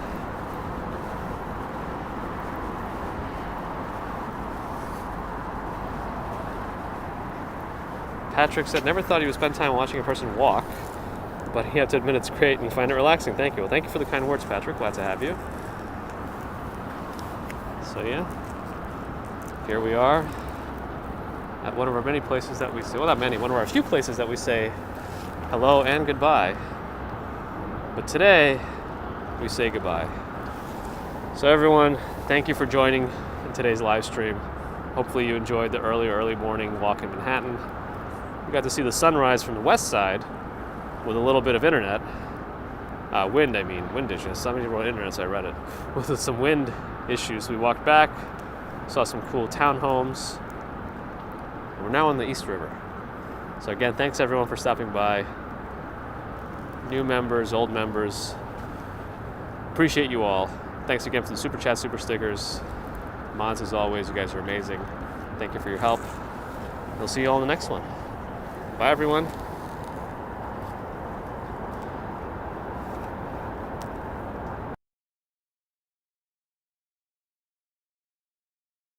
Patrick said, never thought he would spend time watching a person walk, but he had to admit it's great and you find it relaxing. Thank you. Well, thank you for the kind words, Patrick. Glad to have you. So yeah, here we are at one of our many places that we say, well, not many, one of our few places that we say hello and goodbye. But today, we say goodbye. So everyone, thank you for joining in today's live stream. Hopefully you enjoyed the early morning walk in Manhattan. We got to see the sunrise from the west side with a little bit of internet. Wind issues. Somebody wrote internet, so I read it. With some wind issues, we walked back, saw some cool townhomes. We're now on the East River. So again, thanks everyone for stopping by. New members, old members. Appreciate you all. Thanks again for the super chat, super stickers. Mods as always, you guys are amazing. Thank you for your help. We'll see you all in the next one. Bye everyone.